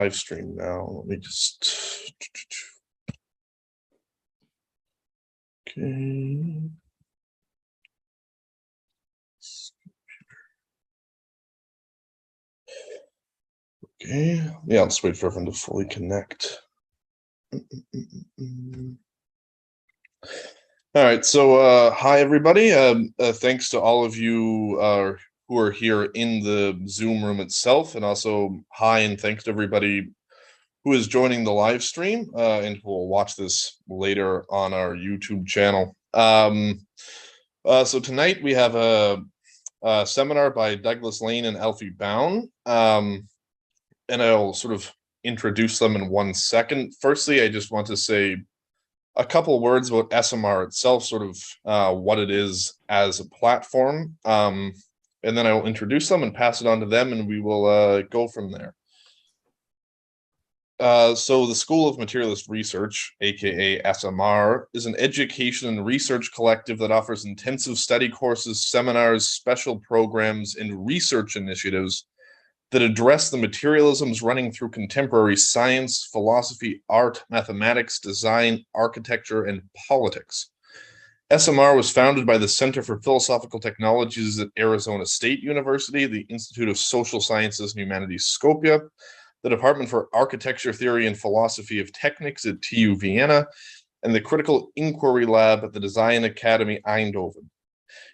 live stream now. Let me just. Okay. Okay. Yeah, let's wait for everyone to fully connect. All right. So, hi everybody. Thanks to all of you who are here in the Zoom room itself, and also hi and thanks to everybody who is joining the live stream and who will watch this later on our YouTube channel. So tonight we have a seminar by Douglas Lain and Alfie Bown, and I'll sort of introduce them in 1 second. Firstly, I just want to say a couple of words about SMR itself, sort of what it is as a platform, and then I will introduce them and pass it on to them, and we will go from there. So the School of Materialist Research, aka SMR, is an education and research collective that offers intensive study courses, seminars, special programs, and research initiatives that address the materialisms running through contemporary science, philosophy, art, mathematics, design, architecture, and politics. SMR was founded by the Center for Philosophical Technologies at Arizona State University, the Institute of Social Sciences and Humanities Skopje, the Department for Architecture Theory and Philosophy of Technics at TU Vienna, and the Critical Inquiry Lab at the Design Academy Eindhoven.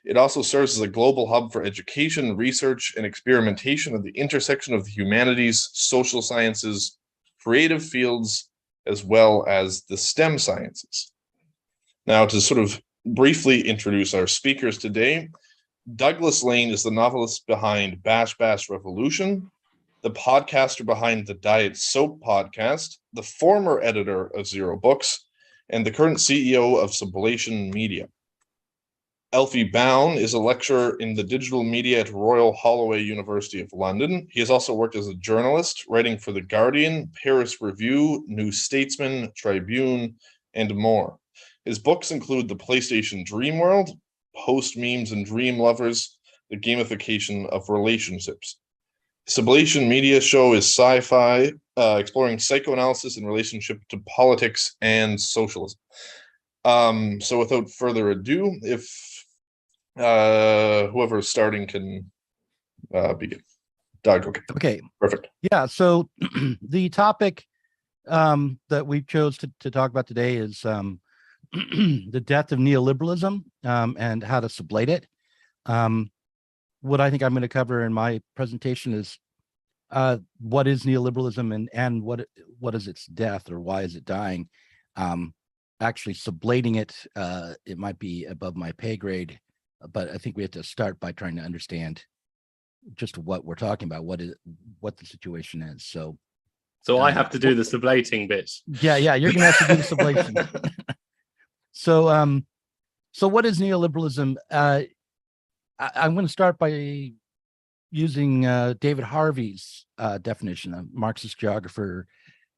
It also serves as a global hub for education, research, and experimentation at the intersection of the humanities, social sciences, creative fields, as well as the STEM sciences. Now, to sort of briefly introduce our speakers today, Douglas Lain is the novelist behind Bash Bash Revolution, the podcaster behind the Diet Soap podcast, the former editor of Zero Books, and the current CEO of Sublation Media. Alfie Bown is a lecturer in the digital media at Royal Holloway University of London. He has also worked as a journalist, writing for The Guardian, Paris Review, New Statesman, Tribune, and more. His books include The PlayStation Dream World, Post Memes and Dream Lovers, The Gamification of Relationships. Sublation Media show is sci-fi, exploring psychoanalysis in relationship to politics and socialism. So without further ado, if whoever is starting can begin. Doug, okay. Okay. Perfect. Yeah, so the topic that we chose to talk about today is the death of neoliberalism and how to sublate it. What I think I'm going to cover in my presentation is what is neoliberalism and what is its death, or why is it dying? Actually sublating it, it might be above my pay grade, but I think we have to start by trying to understand just what we're talking about, what the situation is. So I have to do the sublating bits. Yeah, you're gonna have to do the sublation. So what is neoliberalism? I'm going to start by using David Harvey's definition, a Marxist geographer,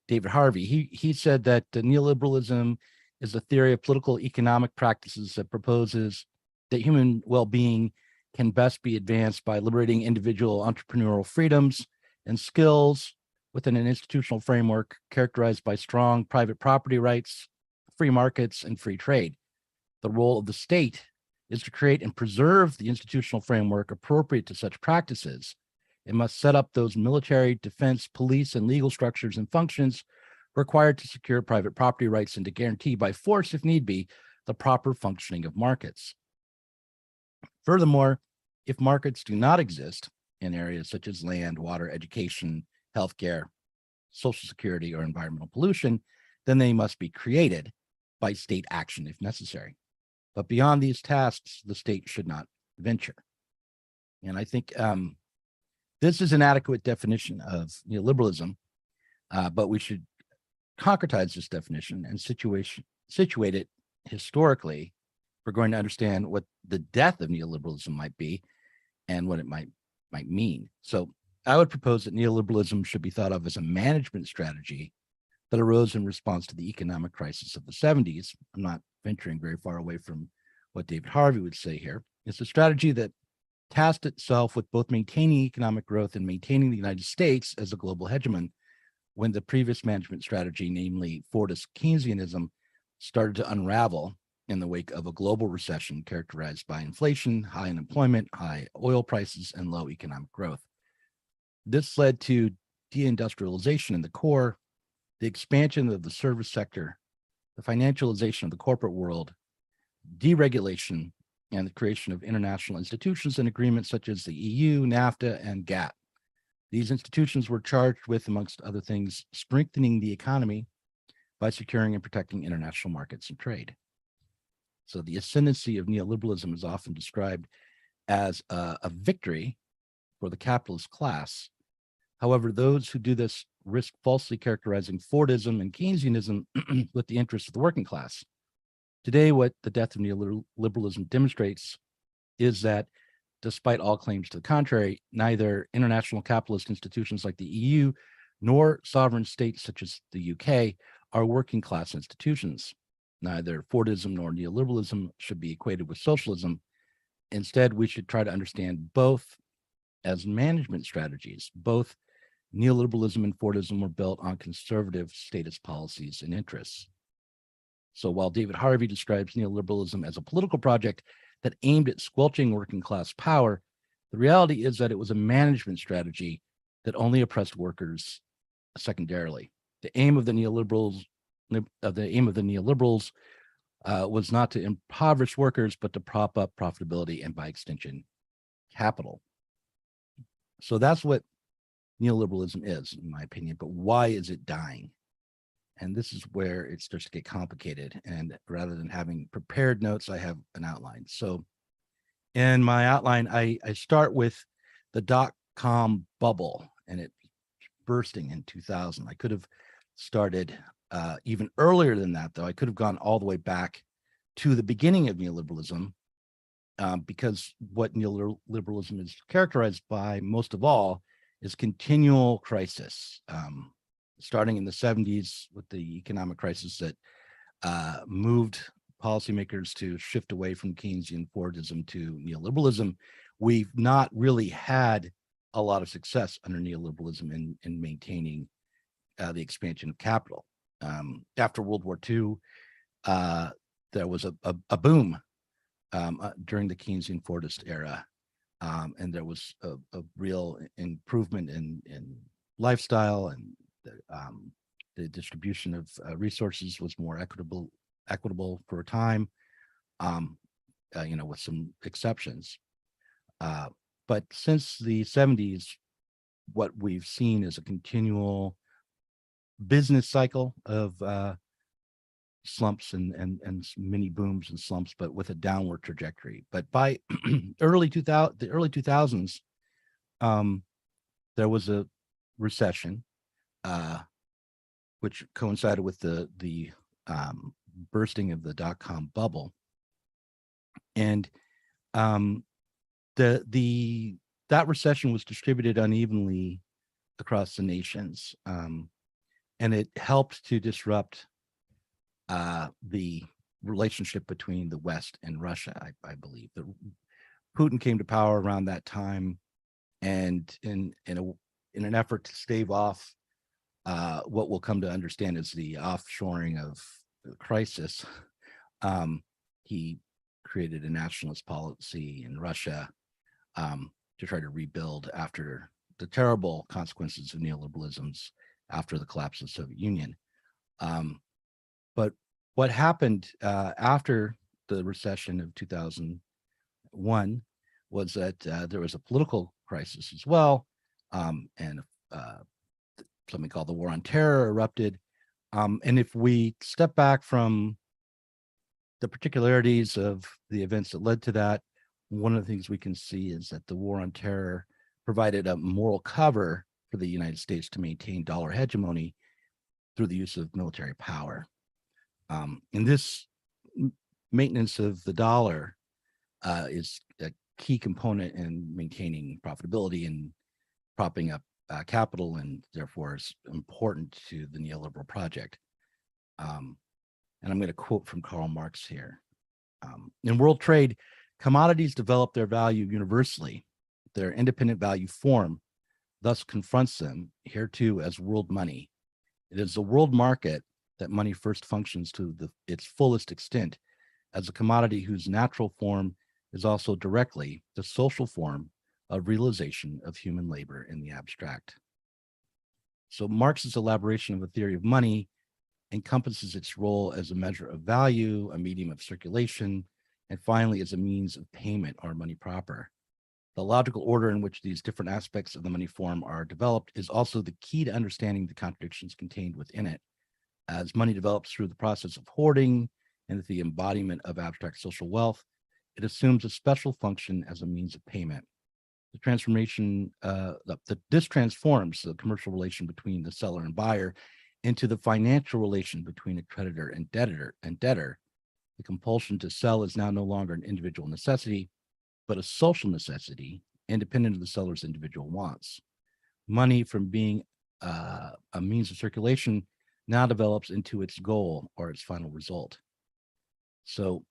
David Harvey. He said that neoliberalism is a theory of political economic practices that proposes that human well-being can best be advanced by liberating individual entrepreneurial freedoms and skills within an institutional framework characterized by strong private property rights, free markets, and free trade. The role of the state is to create and preserve the institutional framework appropriate to such practices. It must set up those military, defense, police, and legal structures and functions required to secure private property rights and to guarantee by force, if need be, the proper functioning of markets. Furthermore, if markets do not exist in areas such as land, water, education, healthcare, social security, or environmental pollution, then they must be created by state action if necessary. But beyond these tasks, the state should not venture. And I think this is an adequate definition of neoliberalism, but we should concretize this definition and situate it historically. We're going to understand what the death of neoliberalism might be and what it might mean. So I would propose that neoliberalism should be thought of as a management strategy that arose in response to the economic crisis of the 70s. I'm not venturing very far away from what David Harvey would say here. It's a strategy that tasked itself with both maintaining economic growth and maintaining the United States as a global hegemon when the previous management strategy, namely Fordist Keynesianism, started to unravel in the wake of a global recession characterized by inflation, high unemployment, high oil prices, and low economic growth. This led to deindustrialization in the core, the expansion of the service sector, the financialization of the corporate world, deregulation, and the creation of international institutions and agreements such as the EU, NAFTA, and GATT. These institutions were charged with, amongst other things, strengthening the economy by securing and protecting international markets and trade. So the ascendancy of neoliberalism is often described as a victory for the capitalist class. However, those who do this risk falsely characterizing Fordism and Keynesianism with the interests of the working class. Today, what the death of neoliberalism demonstrates is that despite all claims to the contrary, neither international capitalist institutions like the EU nor sovereign states such as the UK are working class institutions. Neither Fordism nor neoliberalism should be equated with socialism. Instead, we should try to understand both as management strategies. Both neoliberalism and Fordism were built on conservative statist policies and interests. So while David Harvey describes neoliberalism as a political project that aimed at squelching working class power, the reality is that it was a management strategy that only oppressed workers secondarily. The aim of the neoliberals was not to impoverish workers, but to prop up profitability and, by extension, capital. So that's what neoliberalism is, in my opinion. But why is it dying? And this is where it starts to get complicated. And rather than having prepared notes, I have an outline. So in my outline, I start with the dot-com bubble and it bursting in 2000. I could have started even earlier than that, though. I could have gone all the way back to the beginning of neoliberalism, because what neoliberalism is characterized by most of all is continual crisis, starting in the 70s with the economic crisis that moved policymakers to shift away from Keynesian Fordism to neoliberalism. We've not really had a lot of success under neoliberalism in maintaining the expansion of capital. After World War II, there was a boom during the Keynesian Fordist era, and there was a real improvement in lifestyle, and the distribution of resources was more equitable for a time, with some exceptions. But since the 70s, what we've seen is a continual business cycle of slumps and mini booms and slumps, but with a downward trajectory. But by the early 2000s, there was a recession, which coincided with the bursting of the dot-com bubble, and that recession was distributed unevenly across the nations, and it helped to disrupt the relationship between the West and Russia. I believe that Putin came to power around that time, and in an effort to stave off what we'll come to understand as the offshoring of the crisis, he created a nationalist policy in Russia to try to rebuild after the terrible consequences of neoliberalisms after the collapse of the Soviet Union. But what happened after the recession of 2001 was that there was a political crisis as well, and something called the War on Terror erupted. And if we step back from the particularities of the events that led to that, one of the things we can see is that the War on Terror provided a moral cover for the United States to maintain dollar hegemony through the use of military power. And this maintenance of the dollar is a key component in maintaining profitability and propping up capital, and therefore is important to the neoliberal project. And I'm going to quote from Karl Marx here. In world trade, commodities develop their value universally. Their independent value form thus confronts them hereto as world money, It is the world market that money first functions to its fullest extent as a commodity whose natural form is also directly the social form of realization of human labor in the abstract. So Marx's elaboration of a theory of money encompasses its role as a measure of value, a medium of circulation, and finally as a means of payment or money proper. The logical order in which these different aspects of the money form are developed is also the key to understanding the contradictions contained within it. As money develops through the process of hoarding and the embodiment of abstract social wealth, it assumes a special function as a means of payment. The transformation, this transforms the commercial relation between the seller and buyer into the financial relation between a creditor and debtor. The compulsion to sell is now no longer an individual necessity, but a social necessity, independent of the seller's individual wants. Money, from being a means of circulation, now develops into its goal or its final result. So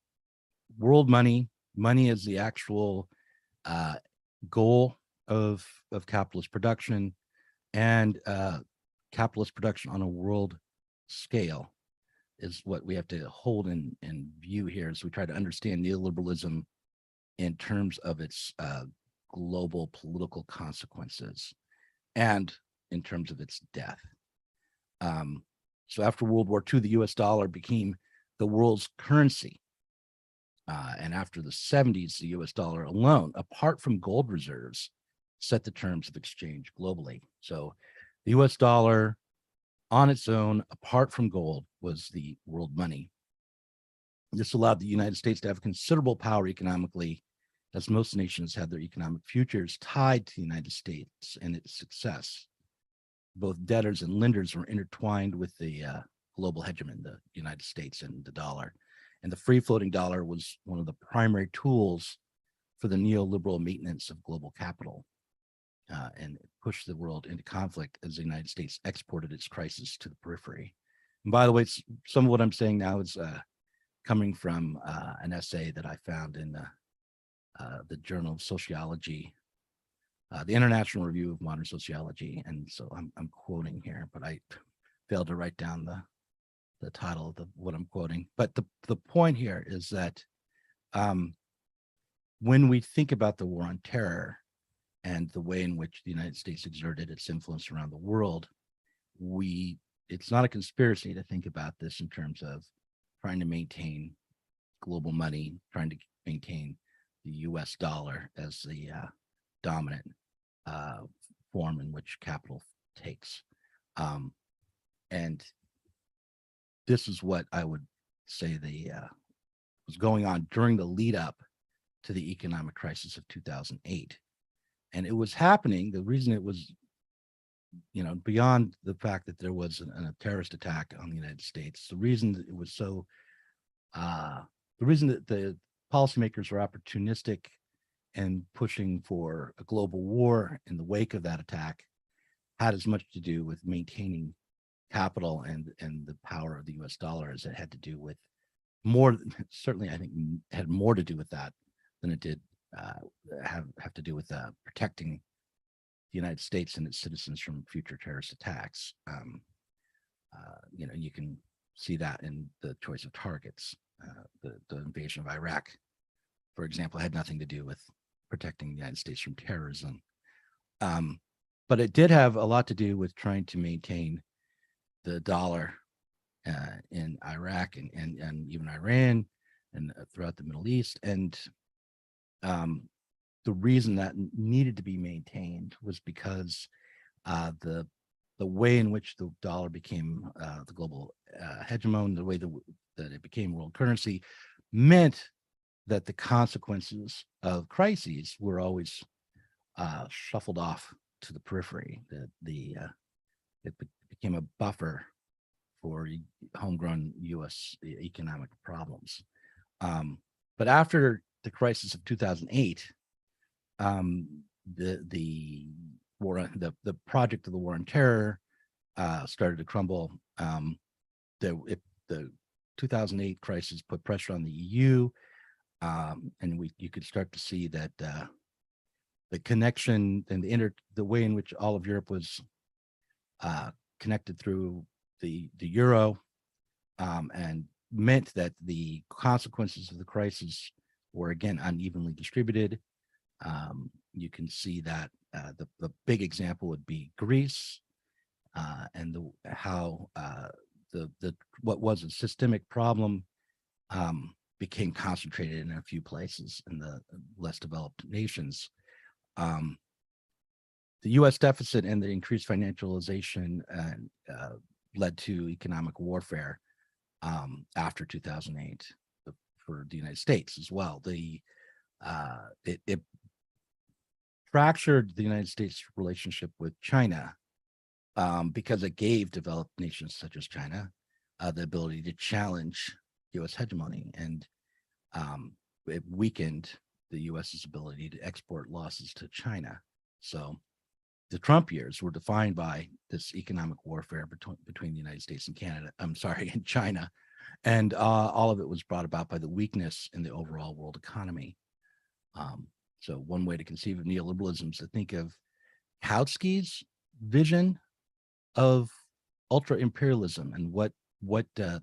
world money is the actual goal of capitalist production, and capitalist production on a world scale is what we have to hold in view here as we try to understand neoliberalism in terms of its global political consequences and in terms of its death. So after World War II, the US dollar became the world's currency. And after the 70s, the US dollar alone, apart from gold reserves, set the terms of exchange globally. So the US dollar on its own, apart from gold, was the world money. This allowed the United States to have considerable power economically, as most nations had their economic futures tied to the United States and its success. Both debtors and lenders were intertwined with the global hegemon, the United States and the dollar. And the free-floating dollar was one of the primary tools for the neoliberal maintenance of global capital, and it pushed the world into conflict as the United States exported its crisis to the periphery. And by the way, some of what I'm saying now is coming from an essay that I found in the Journal of Sociology, the International Review of Modern Sociology. And so I'm quoting here, but I failed to write down the title of what I'm quoting. But the point here is that when we think about the war on terror and the way in which the United States exerted its influence around the world, it's not a conspiracy to think about this in terms of trying to maintain global money, trying to maintain the US dollar as the dominant form in which capital takes. And this is what I would say was going on during the lead up to the economic crisis of 2008. And it was happening, the reason it was, beyond the fact that there was a terrorist attack on the United States, the reason that it was so, the reason that the policymakers were opportunistic and pushing for a global war in the wake of that attack had as much to do with maintaining capital and the power of the US dollar as it had to do with certainly I think had more to do with that than it did have to do with protecting the United States and its citizens from future terrorist attacks. You can see that in the choice of targets. The invasion of Iraq, for example, had nothing to do with protecting the United States from terrorism. But it did have a lot to do with trying to maintain the dollar in Iraq and even Iran and throughout the Middle East. And the reason that needed to be maintained was because the way in which the dollar became the global hegemon, the way that it became world currency, meant that the consequences of crises were always shuffled off to the periphery. It became a buffer for homegrown U.S. economic problems. But after the crisis of 2008, the project of the war on terror started to crumble. The 2008 crisis put pressure on the EU, and you could start to see that the connection and the way in which all of Europe was connected through the euro, and meant that the consequences of the crisis were again unevenly distributed. You can see that the big example would be Greece, and how what was a systemic problem became concentrated in a few places in the less developed nations. The U.S. deficit and the increased financialization led to economic warfare after 2008 for the United States as well. It fractured the United States relationship with China because it gave developed nations such as China the ability to challenge U.S. hegemony, and it weakened the U.S.'s ability to export losses to China. So the Trump years were defined by this economic warfare between the United States and Canada. I'm sorry, and China, and all of it was brought about by the weakness in the overall world economy. So one way to conceive of neoliberalism is to think of Kautsky's vision of ultra-imperialism, and what the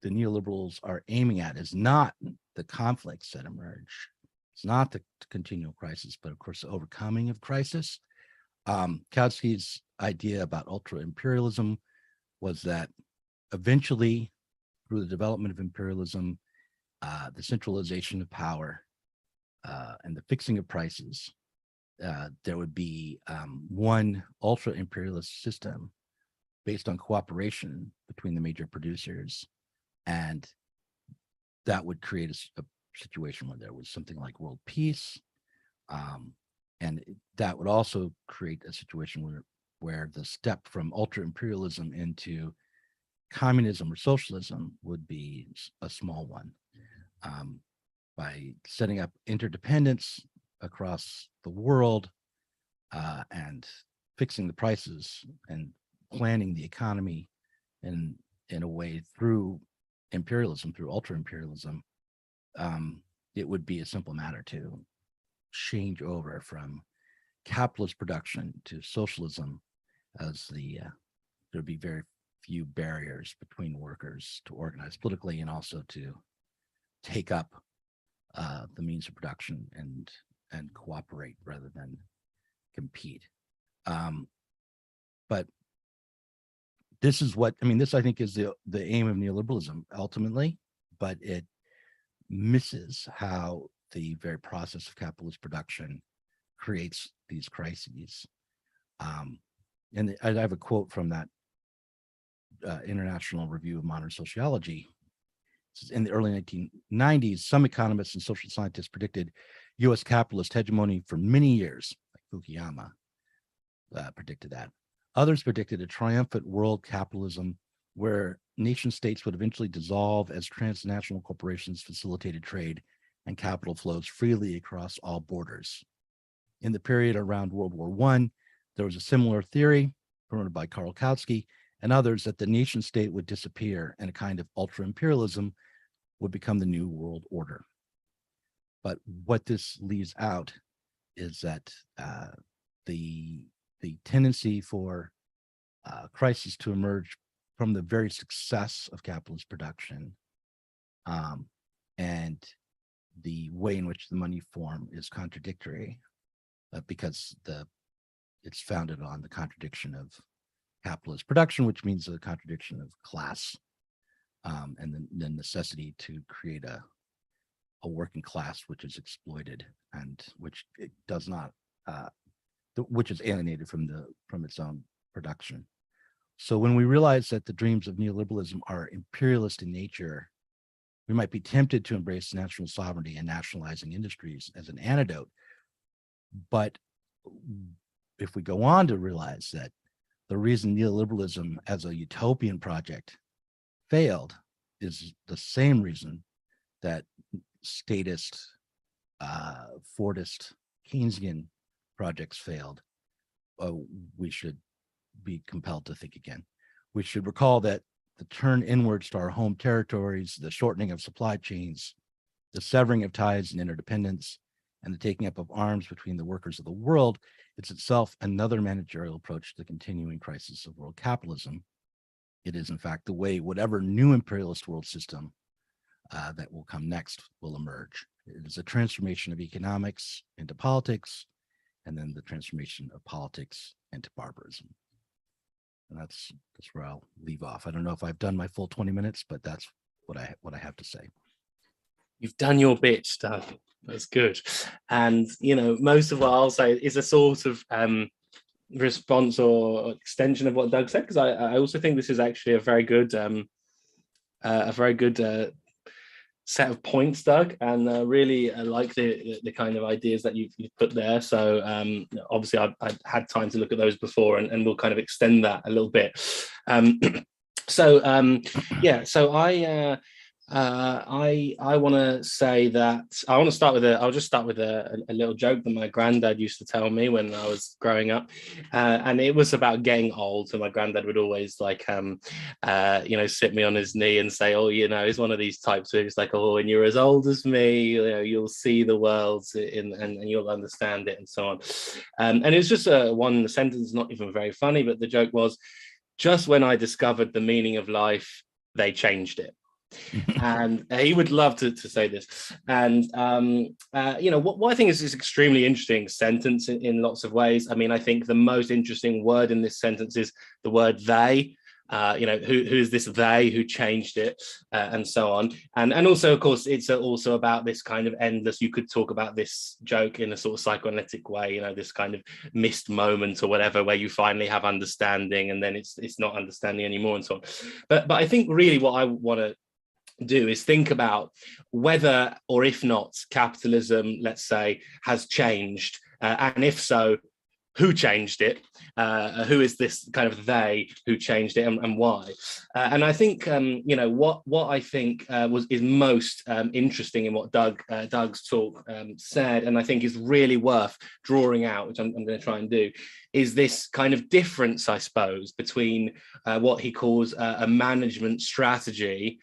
neoliberals are aiming at is not the conflicts that emerge. It's not the continual crisis, but of course the overcoming of crisis. Kautsky's idea about ultra-imperialism was that eventually, through the development of imperialism, the centralization of power, and the fixing of prices, there would be one ultra-imperialist system based on cooperation between the major producers, and that would create a situation where there was something like world peace, and that would also create a situation where the step from ultra-imperialism into communism or socialism would be a small one, by setting up interdependence across the world, and fixing the prices and planning the economy in a way through imperialism, through ultra-imperialism. It would be a simple matter to change over from capitalist production to socialism, as there'd be very few barriers between workers to organize politically and also to take up the means of production and cooperate rather than compete. But this is what this I think is the aim of neoliberalism ultimately, but it misses how the very process of capitalist production creates these crises. And I have a quote from that International Review of Modern Sociology. In the early 1990s, some economists and social scientists predicted U.S. capitalist hegemony for many years, like Fukuyama predicted that. Others predicted a triumphant world capitalism where nation states would eventually dissolve as transnational corporations facilitated trade and capital flows freely across all borders. In the period around World War I, there was a similar theory promoted by Karl Kautsky and others that the nation state would disappear and a kind of ultra-imperialism would become the new world order. But what this leaves out is that the tendency for crisis to emerge from the very success of capitalist production, and the way in which the money form is contradictory, because it's founded on the contradiction of capitalist production, which means the contradiction of class, and the necessity to create a working class which is exploited and which it does not, which is alienated from its own production. So when we realize that the dreams of neoliberalism are imperialist in nature, we might be tempted to embrace national sovereignty and nationalizing industries as an antidote. But if we go on to realize that the reason neoliberalism as a utopian project failed is the same reason that statist, Fordist, Keynesian projects failed, we should be compelled to think again. We should recall that the turn inwards to our home territories, the shortening of supply chains, the severing of ties and interdependence, and the taking up of arms between the workers of the world, it's itself another managerial approach to the continuing crisis of world capitalism. It is, in fact, the way whatever new imperialist world system that will come next will emerge. It is a transformation of economics into politics, and then the transformation of politics into barbarism. And that's where I'll leave off. I don't know if I've done my full 20 minutes, but that's what I have to say. You've done your bit, Doug. That's good. And, you know, most of what I'll say is a sort of response or extension of what Doug said, because I also think this is actually a very good set of points, Doug, and really like the kind of ideas that you've put there. So obviously I've had time to look at those before, and we'll kind of extend that a little bit. So I want to say that I'll just start with a little joke that my granddad used to tell me when I was growing up, and it was about getting old. So my granddad would always like sit me on his knee and say, oh, you know, he's one of these types where he's like, oh, when you're as old as me, you know, you'll see the world and you'll understand it, and so on. And it was just one sentence, not even very funny, but the joke was, just when I discovered the meaning of life, they changed it. And he would love to say this. And what I think is this extremely interesting sentence in lots of ways. I mean, I think the most interesting word in this sentence is the word they. Who is this they who changed it, and so on. And also, of course, it's also about this kind of endless, you could talk about this joke in a sort of psychoanalytic way, you know, this kind of missed moment or whatever, where you finally have understanding and then it's not understanding anymore, and so on. But I think really what I want to do is think about whether, or if not, capitalism, let's say, has changed, and if so, who changed it? Who is this kind of they who changed it, and why? And I think what I think is most interesting in what Doug's talk said, and I think is really worth drawing out, which I'm going to try and do, is this kind of difference, I suppose, between what he calls a management strategy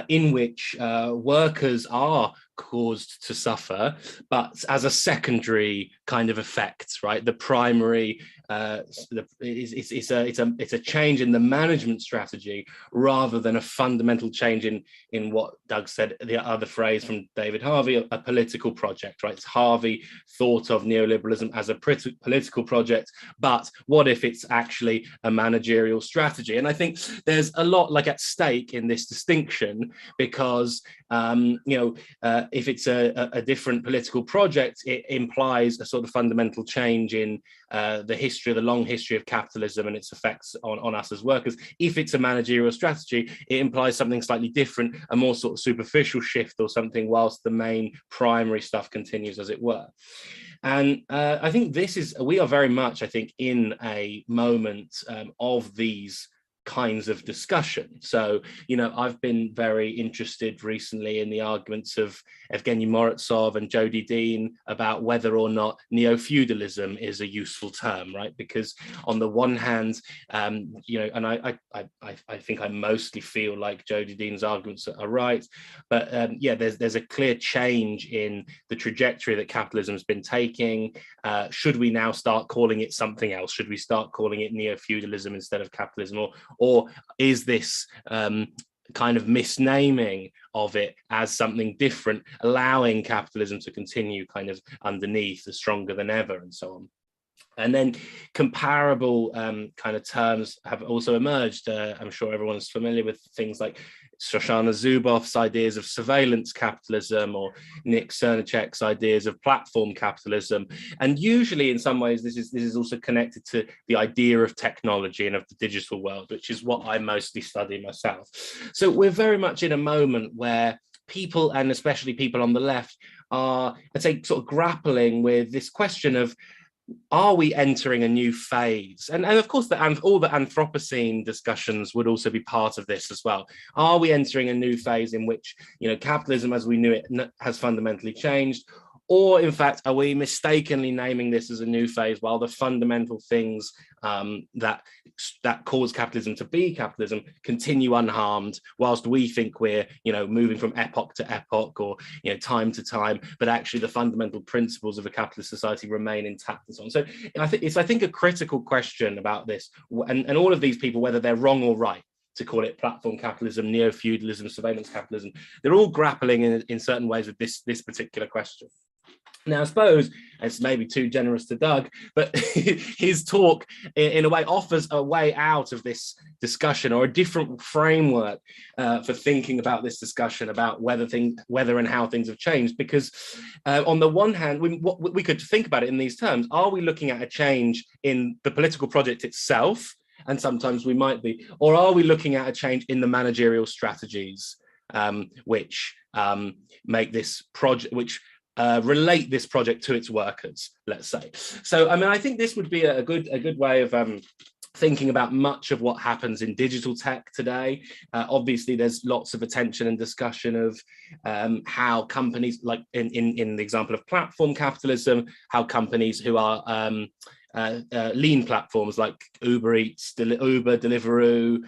in which workers are caused to suffer, but as a secondary kind of effect, right? The primary it's a change in the management strategy rather than a fundamental change in what Doug said, the other phrase from David Harvey, a political project, right? Harvey thought of neoliberalism as a political project, but what if it's actually a managerial strategy? And I think there's a lot like at stake in this distinction, because if it's a different political project, it implies a sort of fundamental change in the long history of capitalism and its effects on us as workers. If it's a managerial strategy, it implies something slightly different, a more sort of superficial shift or something, whilst the main primary stuff continues, as it were. And I think we are very much, I think, in a moment of these kinds of discussion. So, I've been very interested recently in the arguments of Evgeny Morozov and Jody Dean about whether or not neo-feudalism is a useful term, right? Because on the one hand, and I think I mostly feel like Jody Dean's arguments are right, but there's a clear change in the trajectory that capitalism has been taking. Should we now start calling it something else? Should we start calling it neo-feudalism instead of capitalism? Or is this kind of misnaming of it as something different, allowing capitalism to continue kind of underneath, as stronger than ever, and so on? And then comparable kind of terms have also emerged. I'm sure everyone's familiar with things like Shoshana Zuboff's ideas of surveillance capitalism, or Nick Cernacek's ideas of platform capitalism. And usually, in some ways, this is also connected to the idea of technology and of the digital world, which is what I mostly study myself. So we're very much in a moment where people, and especially people on the left, are, I'd say, sort of grappling with this question of, are we entering a new phase? And of course, all the Anthropocene discussions would also be part of this as well. Are we entering a new phase in which, capitalism as we knew it has fundamentally changed? Or in fact, are we mistakenly naming this as a new phase while the fundamental things that cause capitalism to be capitalism continue unharmed, whilst we think we're, you know, moving from epoch to epoch, or, you know, time to time, but actually the fundamental principles of a capitalist society remain intact and so on. So I think a critical question about this, and all of these people, whether they're wrong or right to call it platform capitalism, neo-feudalism, surveillance capitalism, they're all grappling in certain ways with this particular question. Now, I suppose it's maybe too generous to Doug, but his talk in a way offers a way out of this discussion, or a different framework for thinking about this discussion about whether and how things have changed. Because on the one hand, we could think about it in these terms. Are we looking at a change in the political project itself? And sometimes we might be. Or are we looking at a change in the managerial strategies which make this project, which relate this project to its workers, let's say. So, I mean, I think this would be a good way of thinking about much of what happens in digital tech today. Obviously, there's lots of attention and discussion of how companies, like in the example of platform capitalism, how companies who are lean platforms like Uber Eats, Uber, Deliveroo,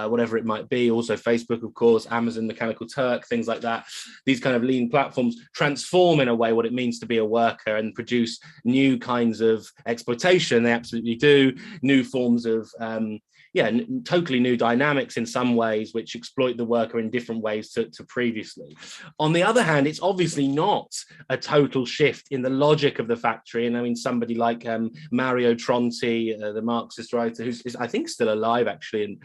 whatever it might be, also Facebook, of course, Amazon, Mechanical Turk, things like that. These kind of lean platforms transform in a way what it means to be a worker and produce new kinds of exploitation. They absolutely do. New forms of totally new dynamics in some ways, which exploit the worker in different ways to previously. On the other hand, it's obviously not a total shift in the logic of the factory. And I mean, somebody like Mario Tronti, the Marxist writer, who's I think still alive actually, and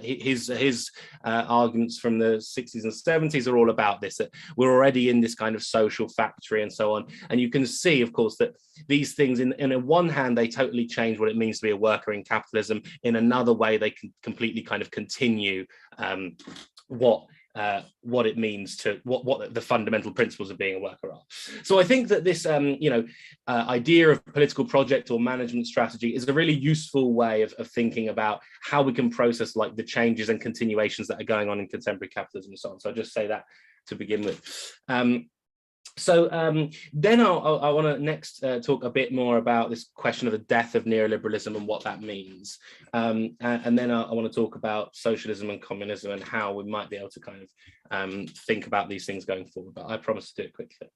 his arguments from the 60s and 70s are all about this, that we're already in this kind of social factory and so on. And you can see, of course, that these things, in a one hand, they totally change what it means to be a worker in capitalism. In another way, they can completely kind of continue what it means to what the fundamental principles of being a worker are. So I think that this idea of political project or management strategy is a really useful way of thinking about how we can process like the changes and continuations that are going on in contemporary capitalism and so on. So I'll just say that to begin with. So then I want to next talk a bit more about this question of the death of neoliberalism and what that means. And then I want to talk about socialism and communism and how we might be able to kind of think about these things going forward, but I promise to do it quickly.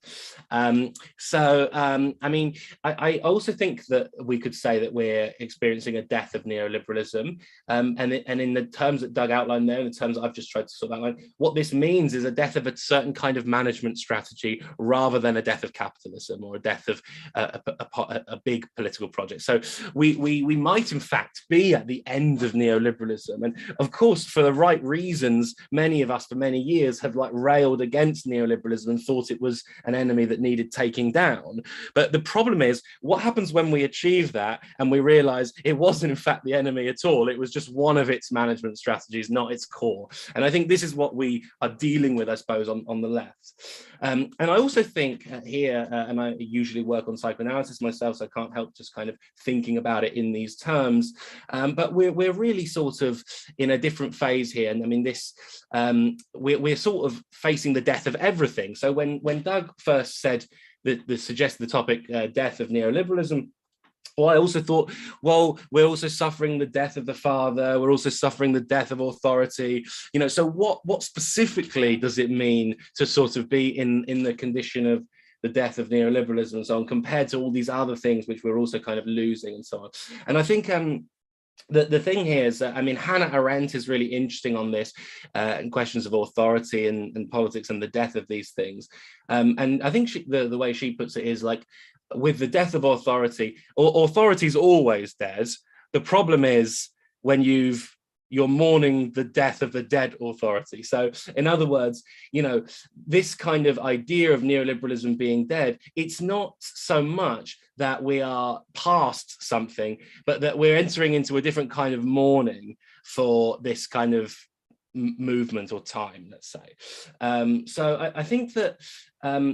I mean, I also think that we could say that we're experiencing a death of neoliberalism. And in the terms that Doug outlined there, in the terms that I've just tried to sort of outline, what this means is a death of a certain kind of management strategy rather than a death of capitalism or a death of a big political project. So we might in fact be at the end of neoliberalism. And of course, for the right reasons, many of us for many years have like railed against neoliberalism and thought it was an enemy that needed taking down. But the problem is, what happens when we achieve that and we realize it wasn't in fact the enemy at all? It was just one of its management strategies, not its core. And I think this is what we are dealing with, I suppose, on the left. And I also think here, and I usually work on psychoanalysis myself, so I can't help just kind of thinking about it in these terms, but we're really sort of in a different phase here. And I mean, this we're sort of facing the death of everything. So when Doug first said suggested the topic death of neoliberalism, well, I also thought, well, we're also suffering the death of the father. We're also suffering the death of authority. You know, so what specifically does it mean to sort of be in the condition of the death of neoliberalism and so on, compared to all these other things which we're also kind of losing and so on? And I think the thing here is that, I mean, Hannah Arendt is really interesting on this and questions of authority and politics and the death of these things. And I think the way she puts it is like, with the death of authority, authority is always dead. The problem is when you're mourning the death of the dead authority. So in other words, you know, this kind of idea of neoliberalism being dead, it's not so much that we are past something, but that we're entering into a different kind of mourning for this kind of movement or time, let's say. So I think that,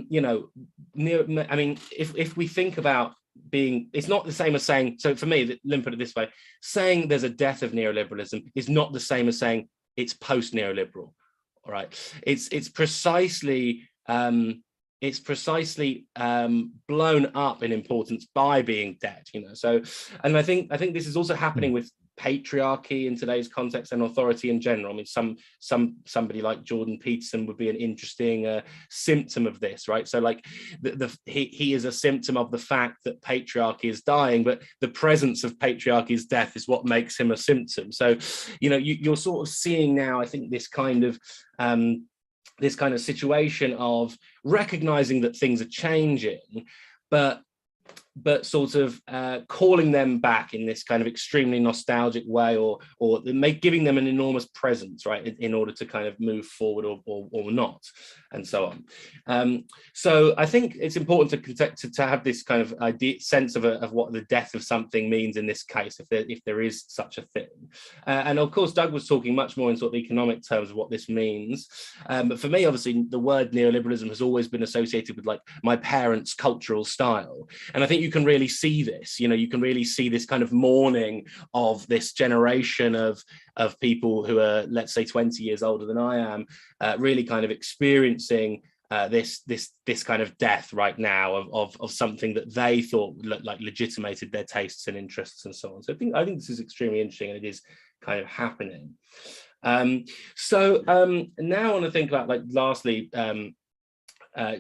you know, I mean, if we think about being, it's not the same as saying, so for me, let me put it this way, saying there's a death of neoliberalism is not the same as saying it's post-neoliberal, all right? It's precisely, it's precisely blown up in importance by being dead, you know. So, and I think this is also happening with patriarchy in today's context and authority in general. I mean, somebody like Jordan Peterson would be an interesting symptom of this, right? So like he is a symptom of the fact that patriarchy is dying, but the presence of patriarchy's death is what makes him a symptom. So, you know, you're sort of seeing now, I think, this kind of situation of recognizing that things are changing, but sort of calling them back in this kind of extremely nostalgic way, or giving them an enormous presence, right, in order to kind of move forward or not, and so on. So I think it's important to have this kind of sense of what the death of something means in this case, if there is such a thing. And of course, Doug was talking much more in sort of economic terms of what this means. But for me, obviously, the word neoliberalism has always been associated with like my parents' cultural style. And I think you can really see this, you know, you can really see this kind of mourning of this generation of people who are, let's say, 20 years older than I am, really kind of experiencing this kind of death right now of something that they thought like legitimated their tastes and interests and so on. So I think this is extremely interesting, and it is kind of happening. So now I want to think about, like, lastly,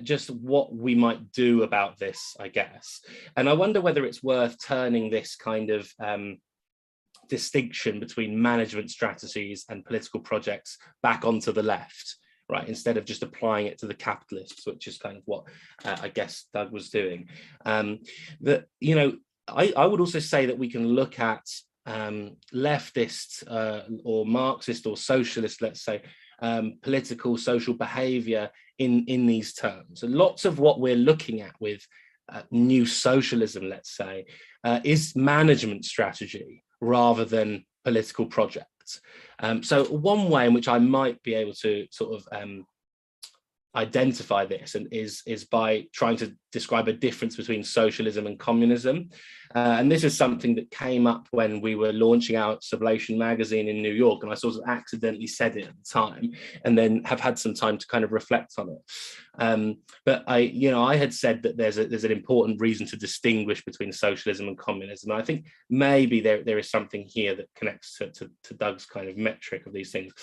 just what we might do about this, I guess. And I wonder whether it's worth turning this kind of distinction between management strategies and political projects back onto the left, right, instead of just applying it to the capitalists, which is kind of what I guess Doug was doing. That, you know, I would also say that we can look at leftist or Marxist or socialist, let's say, political social behavior in these terms. And lots of what we're looking at with new socialism, let's say, is management strategy rather than political projects. So one way in which I might be able to sort of identify this and is by trying to describe a difference between socialism and communism. And this is something that came up when we were launching our Sublation magazine in New York, and I sort of accidentally said it at the time, and then have had some time to kind of reflect on it. But I had said that there's an important reason to distinguish between socialism and communism. And I think maybe there is something here that connects to Doug's kind of metric of these things.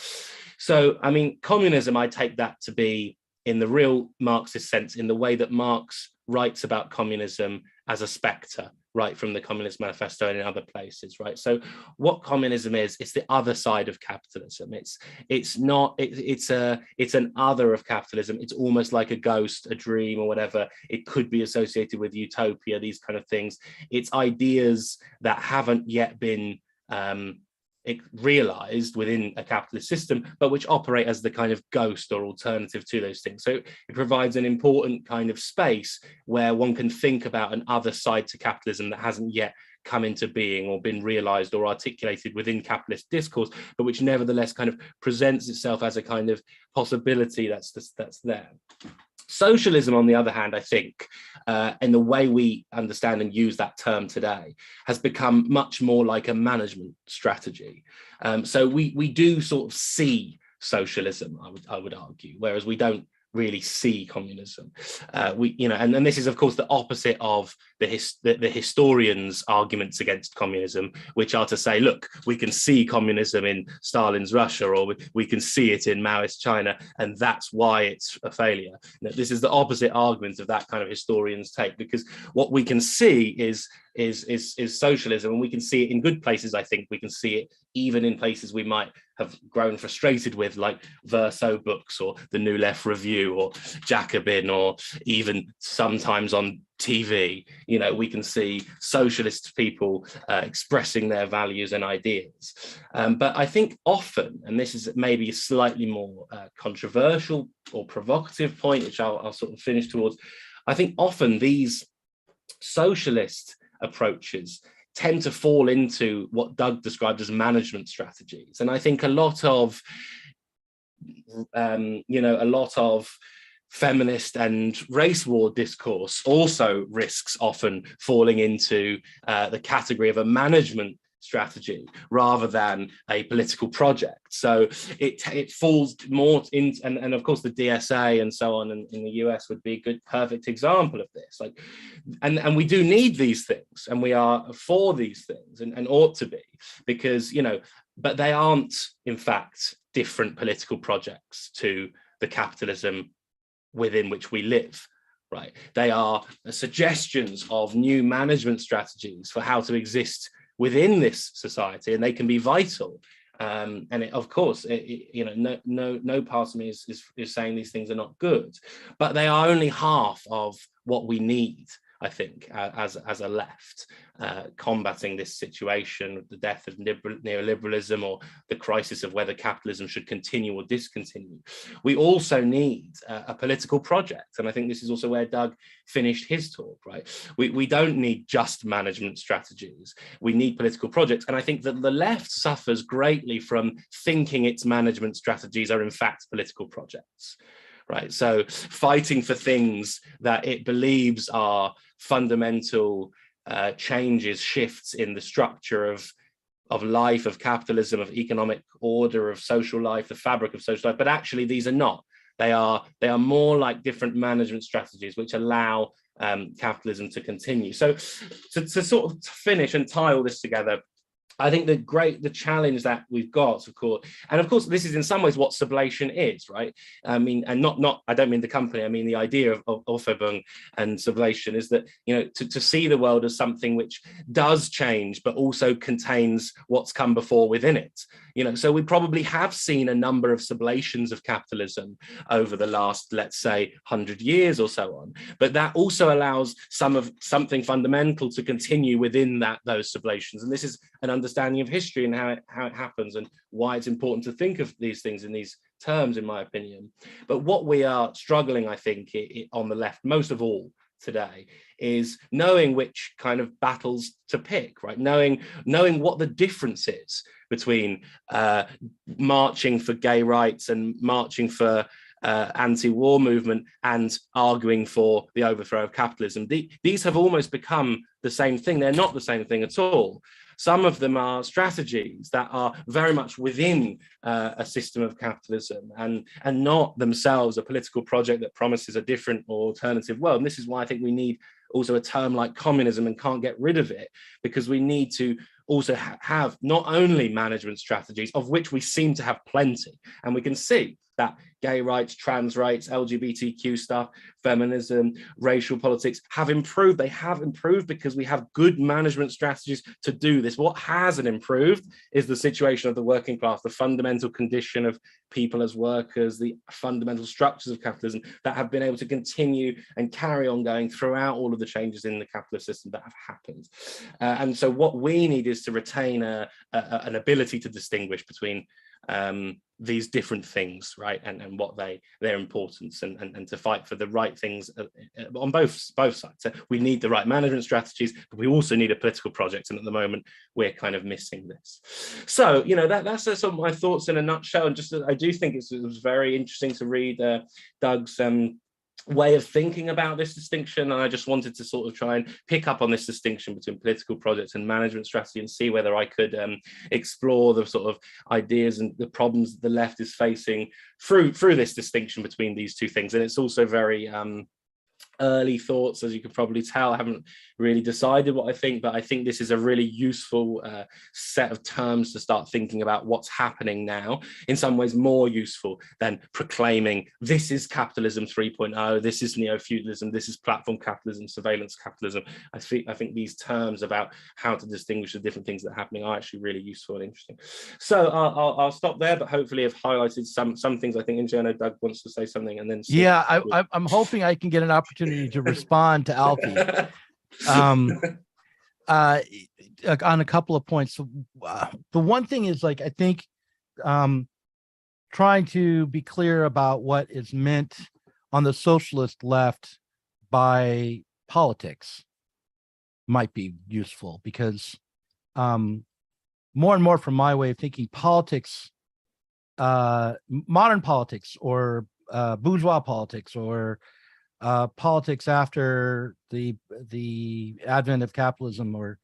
So, I mean, communism, I take that to be, in the real Marxist sense, in the way that Marx writes about communism as a spectre, right, from the Communist Manifesto and in other places, right? So what communism is, it's the other side of capitalism. It's an other of capitalism. It's almost like a ghost, a dream, or whatever. It could be associated with utopia, these kind of things. It's ideas that haven't yet been realized within a capitalist system, but which operate as the kind of ghost or alternative to those things. So it provides an important kind of space where one can think about an other side to capitalism that hasn't yet come into being or been realized or articulated within capitalist discourse, but which nevertheless kind of presents itself as a kind of possibility that's there. Socialism, on the other hand, I think, in the way we understand and use that term today, has become much more like a management strategy. So we do sort of see socialism, I would argue, whereas we don't really see communism. And this is, of course, the opposite of the historians' arguments against communism, which are to say, look, we can see communism in Stalin's Russia, or we can see it in Maoist China, and that's why it's a failure. Now, this is the opposite argument of that kind of historians' take, because what we can see is socialism, and we can see it in good places. I think we can see it even in places we might have grown frustrated with, like Verso books or the New Left Review or Jacobin, or even sometimes on TV. You know, we can see socialist people expressing their values and ideas. But I think often, and this is maybe a slightly more controversial or provocative point, which I'll sort of finish towards, I think often these socialist approaches tend to fall into what Doug described as management strategies. And I think a lot of feminist and race war discourse also risks often falling into the category of a management strategy rather than a political project. So it falls more in, and of course the DSA and so on in the US would be a good, perfect example of this. Like, and we do need these things, and we are for these things, and ought to be, because, you know, but they aren't in fact different political projects to the capitalism within which we live. Right, they are suggestions of new management strategies for how to exist within this society, and they can be vital. And of course, you know, no part of me is saying these things are not good, but they are only half of what we need, I think, as a left, combating this situation, the death of neoliberalism, or the crisis of whether capitalism should continue or discontinue. We also need a political project. And I think this is also where Doug finished his talk, right? We don't need just management strategies. We need political projects. And I think that the left suffers greatly from thinking its management strategies are in fact political projects. Right, so fighting for things that it believes are fundamental changes, shifts in the structure of life, of capitalism, of economic order, of social life, the fabric of social life. But actually, these are not. They are more like different management strategies which allow capitalism to continue. So to sort of finish and tie all this together, I think the challenge that we've got, of course, this is in some ways what Sublation is, right? I mean, and I don't mean the company, I mean the idea of Bown and Sublation is that, you know, to see the world as something which does change, but also contains what's come before within it. You know, so we probably have seen a number of sublations of capitalism over the last, let's say, 100 years or so on, but that also allows something fundamental to continue within those sublations. And this is an understanding of history and how it happens, and why it's important to think of these things in these terms, in my opinion. But what we are struggling, I think, on the left most of all today is knowing which kind of battles to pick, right? Knowing what the difference is between marching for gay rights and marching for anti-war movement and arguing for the overthrow of capitalism. These have almost become the same thing. They're not the same thing at all. Some of them are strategies that are very much within a system of capitalism and not themselves a political project that promises a different or alternative world. And this is why I think we need also a term like communism and can't get rid of it, because we need to also have not only management strategies, of which we seem to have plenty, and we can see that gay rights, trans rights, LGBTQ stuff, feminism, racial politics have improved. They have improved because we have good management strategies to do this. What hasn't improved is the situation of the working class, the fundamental condition of people as workers, the fundamental structures of capitalism that have been able to continue and carry on going throughout all of the changes in the capitalist system that have happened. And so what we need is to retain an ability to distinguish between these different things, right, and what their importance, and to fight for the right things on both sides. So we need the right management strategies, but we also need a political project, and at the moment we're kind of missing this. So, you know, that's some of my thoughts in a nutshell. And just I do think it was very interesting to read Doug's way of thinking about this distinction, and I just wanted to sort of try and pick up on this distinction between political projects and management strategy and see whether I could explore the sort of ideas and the problems that the left is facing through this distinction between these two things. And it's also very early thoughts, as you can probably tell. I haven't really decided what I think, but I think this is a really useful set of terms to start thinking about what's happening now, in some ways more useful than proclaiming this is capitalism 3.0, this is neo-feudalism, this is platform capitalism, surveillance capitalism. I think these terms about how to distinguish the different things that are happening are actually really useful and interesting. So I'll stop there, but hopefully I've highlighted some things I think. In general, Doug wants to say something, and then yeah, I'm hoping I can get an opportunity to respond to Alfie on a couple of points. The one thing is, like, I think trying to be clear about what is meant on the socialist left by politics might be useful, because more and more, from my way of thinking, politics, modern politics, or bourgeois politics, or politics after the advent of capitalism, or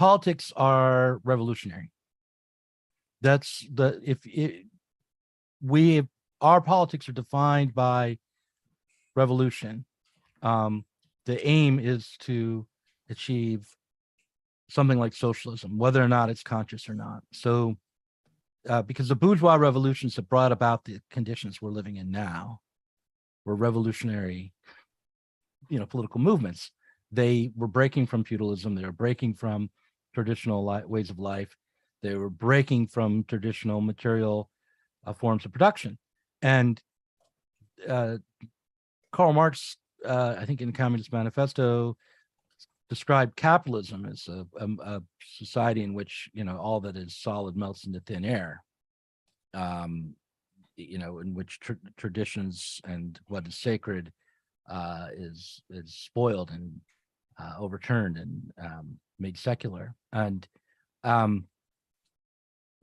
politics are revolutionary. That's our politics are defined by revolution. The aim is to achieve something like socialism, whether or not it's conscious or not. So, because the bourgeois revolutions that brought about the conditions we're living in now were revolutionary, political movements. They were breaking from feudalism. They were breaking from traditional ways of life. They were breaking from traditional material forms of production. And Karl Marx, I think in the Communist Manifesto, described capitalism as a society in which all that is solid melts into thin air. In which traditions and what is sacred is spoiled and overturned and made secular. And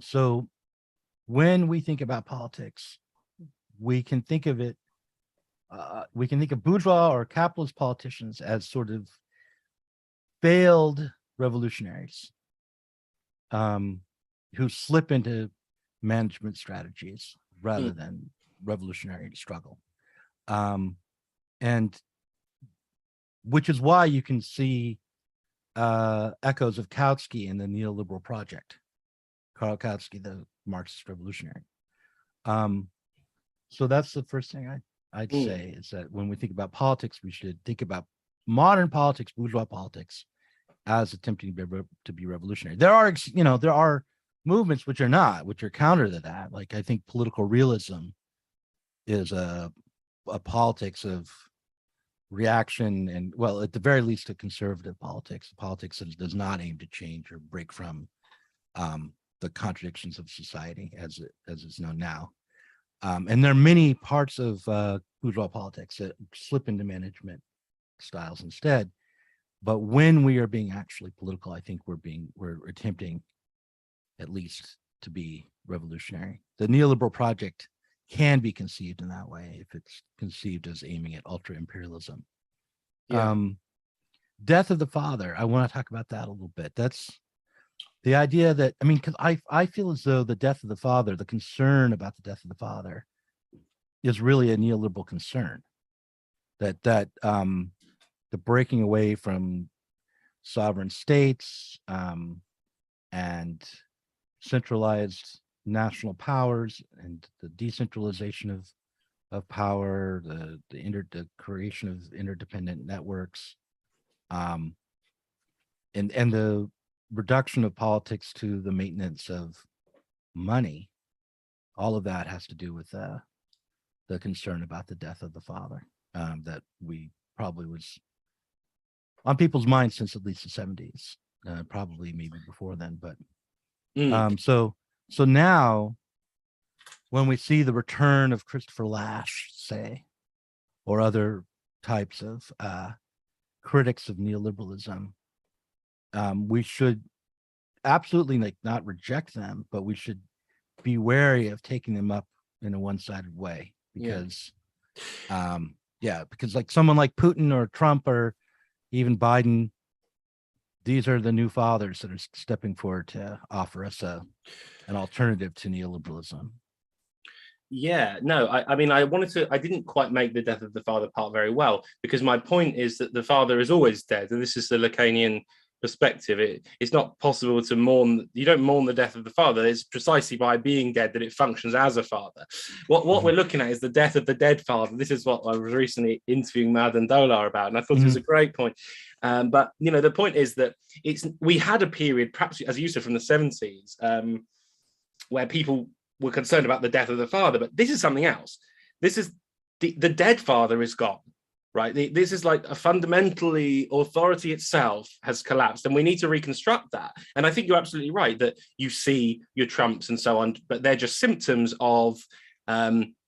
so when we think about politics, we can think of it, we can think of bourgeois or capitalist politicians as sort of failed revolutionaries who slip into management strategies rather than revolutionary struggle. And which is why you can see echoes of Kautsky in the neoliberal project. Karl Kautsky, the Marxist revolutionary. So that's the first thing I'd say, is that when we think about politics, we should think about modern politics, bourgeois politics, as attempting to be revolutionary. There are movements which are counter to that. Like, I think political realism is a politics of reaction and, well, at the very least, a conservative politics that does not aim to change or break from the contradictions of society as is known now. And there are many parts of bourgeois politics that slip into management styles instead. But when we are being actually political, I think we're attempting at least to be revolutionary. The neoliberal project can be conceived in that way if it's conceived as aiming at ultra-imperialism. Yeah. Death of the father, I want to talk about that a little bit. That's the idea that, because I feel as though the death of the father, the concern about the death of the father, is really a neoliberal concern. That the breaking away from sovereign states and centralized national powers and the decentralization of power, the creation of interdependent networks, and the reduction of politics to the maintenance of money. All of that has to do with the concern about the death of the father, that we probably was on people's minds since at least the 70s, probably maybe before then. But so now when we see the return of Christopher Lasch, say, or other types of critics of neoliberalism, we should absolutely not reject them, but we should be wary of taking them up in a one-sided way, because because like someone like Putin or Trump or even Biden, these are the new fathers that are stepping forward to offer us an alternative to neoliberalism. Yeah, no, I mean, I didn't quite make the death of the father part very well, because my point is that the father is always dead. And this is the Lacanian perspective. It's not possible to mourn. You don't mourn the death of the father. It's precisely by being dead that it functions as a father. What we're looking at is the death of the dead father. This is what I was recently interviewing Madan Dolar about, and I thought it was a great point. But the point is that we had a period, perhaps as you said, from the 70s, where people were concerned about the death of the father, but this is something else. This is the dead father is gone. Right, this is like a fundamentally authority itself has collapsed, and we need to reconstruct that. And I think you're absolutely right that you see your Trumps and so on, but they're just symptoms of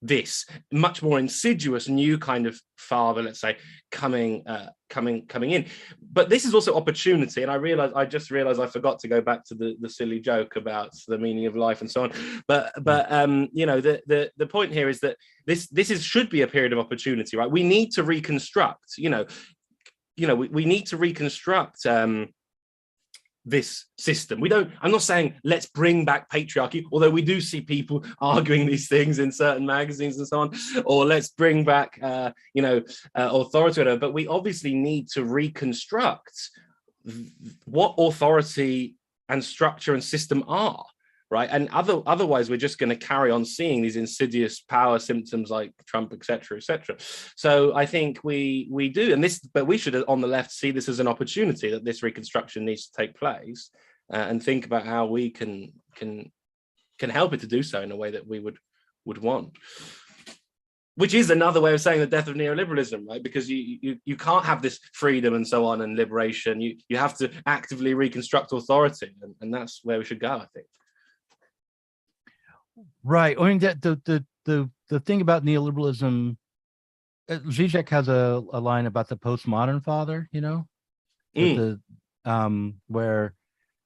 this much more insidious new kind of father, let's say, coming in. But this is also opportunity, and I just realized I forgot to go back to the silly joke about the meaning of life and so on. But the point here is that this should be a period of opportunity, right? We need to reconstruct. We need to reconstruct this system. I'm not saying let's bring back patriarchy, although we do see people arguing these things in certain magazines and so on, or let's bring back authority, whatever. But we obviously need to reconstruct what authority and structure and system are, right? And otherwise we're just going to carry on seeing these insidious power symptoms like Trump, etc., etc. So I think we do, but we should on the left see this as an opportunity, that this reconstruction needs to take place, and think about how we can help it to do so in a way that we would want. Which is another way of saying the death of neoliberalism, right? Because you can't have this freedom and so on and liberation. You have to actively reconstruct authority, and that's where we should go, I think. Right. I mean, the thing about neoliberalism, Zizek has a line about the postmodern father, where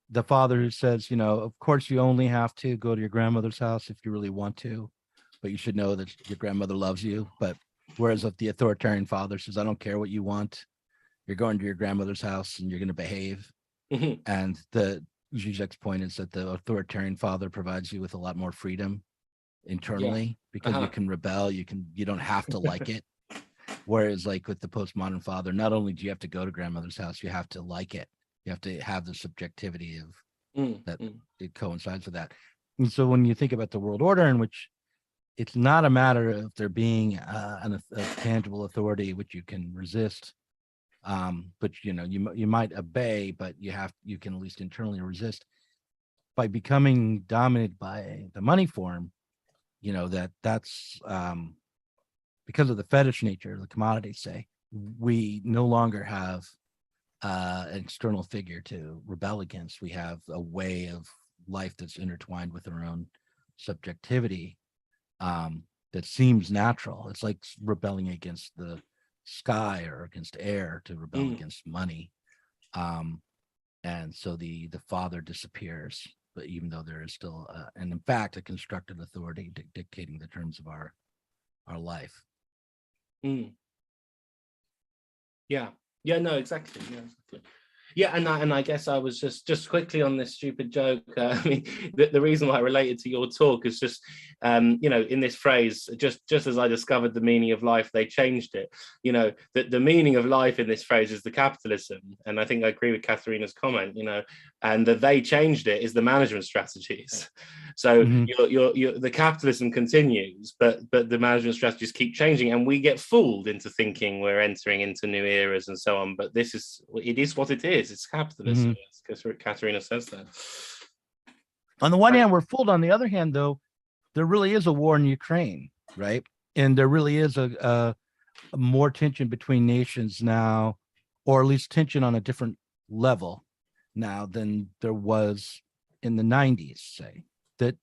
the father who says, of course you only have to go to your grandmother's house if you really want to, but you should know that your grandmother loves you. But whereas if the authoritarian father says, I don't care what you want, you're going to your grandmother's house and you're going to behave. Mm-hmm. And the Zizek's point is that the authoritarian father provides you with a lot more freedom internally, because you can rebel, you don't have to like it. Whereas like with the postmodern father, not only do you have to go to grandmother's house, you have to like it. You have to have the subjectivity of that. It coincides with that. And so when you think about the world order, in which it's not a matter of there being a tangible authority which you can resist, but you might obey, but you can at least internally resist by becoming dominated by the money form. That's because of the fetish nature of the commodities. Say we no longer have an external figure to rebel against. We have a way of life that's intertwined with our own subjectivity, that seems natural. It's like rebelling against the sky or against air to rebel against money. And so the father disappears, but even though there is still and in fact a constructed authority dictating the terms of our life. No, exactly. And I guess I was just quickly on this stupid joke. I mean, the reason why I related to your talk is just, in this phrase, just as I discovered the meaning of life, they changed it. That the meaning of life in this phrase is the capitalism, and I think I agree with Katharina's comment. And that they changed it is the management strategies. So the capitalism continues, but the management strategies keep changing, and we get fooled into thinking we're entering into new eras and so on. But it is what it is. It's capitalism, because Katharina says that. On the one hand, we're fooled. On the other hand, though, there really is a war in Ukraine, right? And there really is a more tension between nations now, or at least tension on a different level now than there was in the 90s, say. That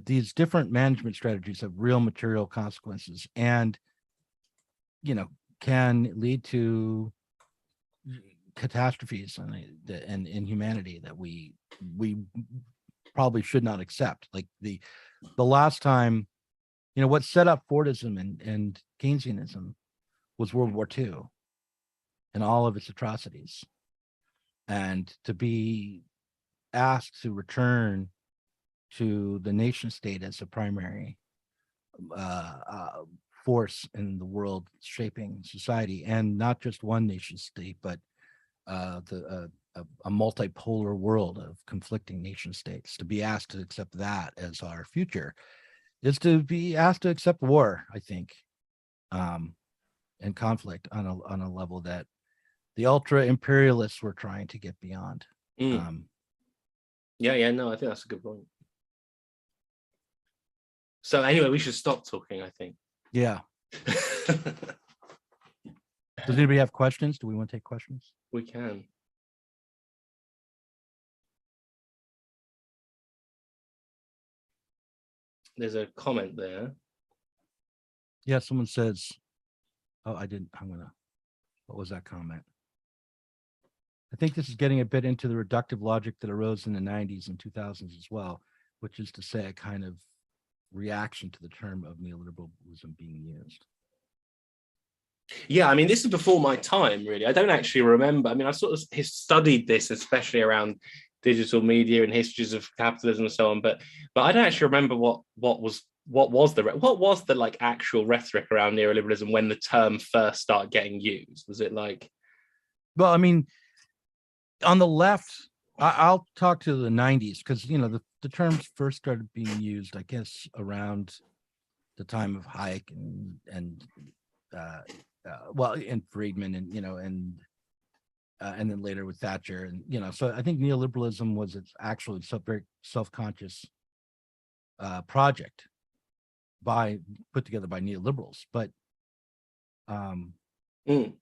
these different management strategies have real material consequences, and can lead to catastrophes in humanity that we probably should not accept. Like the last time, what set up Fordism and Keynesianism was World War II and all of its atrocities, and to be asked to return to the nation state as a primary force in the world shaping society, and not just one nation state, but a multipolar world of conflicting nation states. To be asked to accept that as our future is to be asked to accept war, I think, and conflict on a level that the ultra imperialists were trying to get beyond. I think that's a good point. So anyway, we should stop talking, I think. Yeah. Does anybody have questions? Do we want to take questions? We can. There's a comment there. Yeah, someone says, oh, I didn't, what was that comment? I think this is getting a bit into the reductive logic that arose in the 90s and 2000s as well, which is to say a kind of reaction to the term of neoliberalism being used. Yeah, I mean, this is before my time, really. I don't actually remember. I mean, I sort of studied this, especially around digital media and histories of capitalism and so on. But I don't actually remember what was the like actual rhetoric around neoliberalism when the term first started getting used. Was it like, Well, I mean, on the left, I'll talk to the 90s because, you know, the terms first started being used, I guess, around the time of Hayek and well, and Friedman, and, you know, and then later with Thatcher, and, you know, so I think neoliberalism was actually very self-conscious project put together by neoliberals, but mm.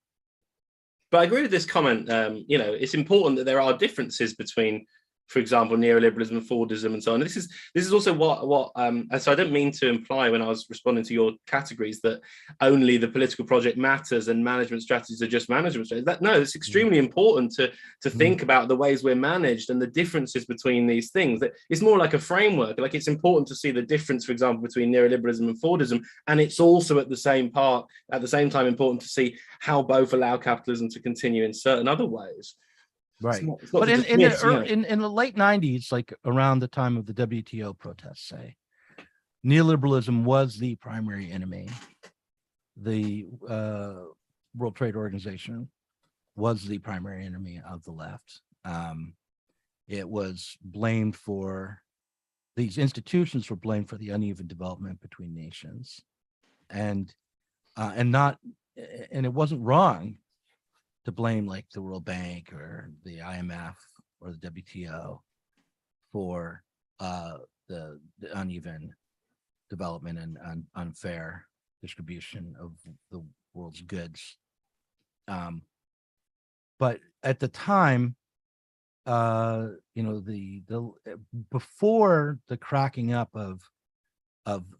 But I agree with this comment. It's important that there are differences between, for example, neoliberalism and Fordism and so on. This is also what and so I don't mean to imply when I was responding to your categories that only the political project matters and management strategies are just management strategies. No, it's extremely important to think about the ways we're managed and the differences between these things. That it's more like a framework. Like, it's important to see the difference, for example, between neoliberalism and Fordism, and it's also at the same time important to see how both allow capitalism to continue in certain other ways. right. It's not But to in dismiss, in the late 90s, like around the time of the WTO protests, say, neoliberalism was the primary enemy. The World Trade Organization was the primary enemy of the left. It was blamed for, these institutions were blamed for the uneven development between nations, and it wasn't wrong to blame like the World Bank or the IMF or the WTO for the uneven development and unfair distribution of the world's goods. But at the time, the before the cracking up of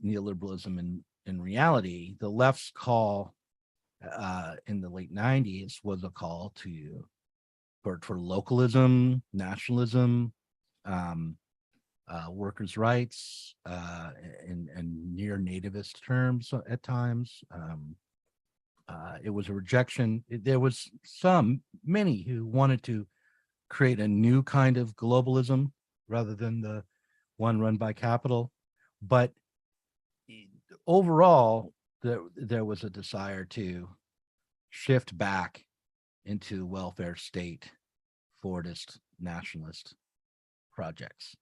neoliberalism in reality, the left's call in the late 90s was a call for localism, nationalism, workers' rights, and near nativist terms at times. It was a rejection. There was many who wanted to create a new kind of globalism rather than the one run by capital. But overall, there was a desire to shift back into welfare state, Fordist, nationalist projects.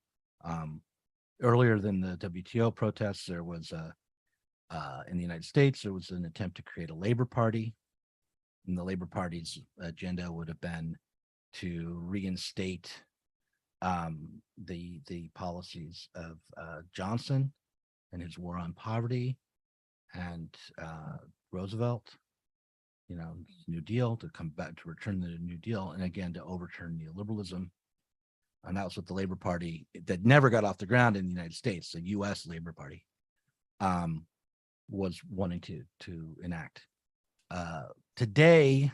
Earlier than the WTO protests, there was in the United States, there was an attempt to create a labor party, and the Labor Party's agenda would have been to reinstate the policies of Johnson and his war on poverty, and Roosevelt, New Deal, to come back to return the New Deal, and again to overturn neoliberalism. And that was what the Labor Party, that never got off the ground in the United States, the U.S. Labor Party, was wanting to enact. Today,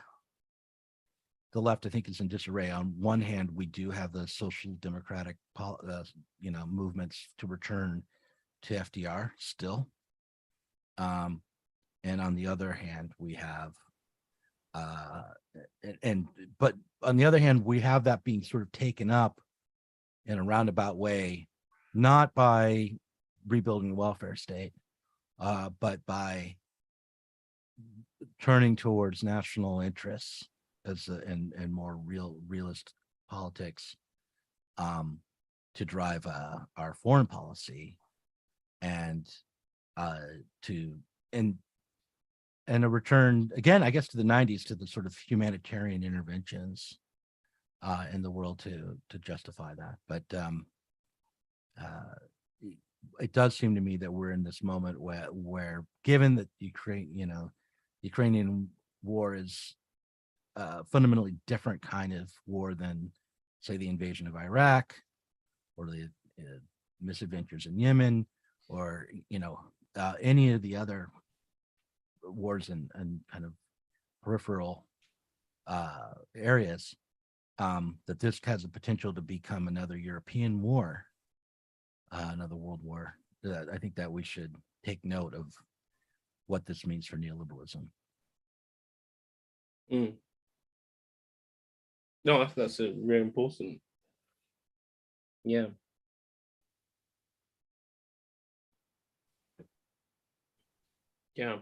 the left, I think, is in disarray. On one hand, we do have the social democratic, movements to return to FDR still, and on the other hand, we have, but on the other hand, we have that being sort of taken up in a roundabout way, not by rebuilding the welfare state, but by turning towards national interests and more realist politics, to drive our foreign policy, and a return again, I guess, to the 90s, to the sort of humanitarian interventions in the world to justify that. But it does seem to me that we're in this moment where given that Ukrainian war is a fundamentally different kind of war than, say, the invasion of Iraq or the misadventures in Yemen, or any of the other wars and kind of peripheral areas, that this has the potential to become another European war, another world war. I think that we should take note of what this means for neoliberalism. Mm. No, that's really important. Yeah. Yeah.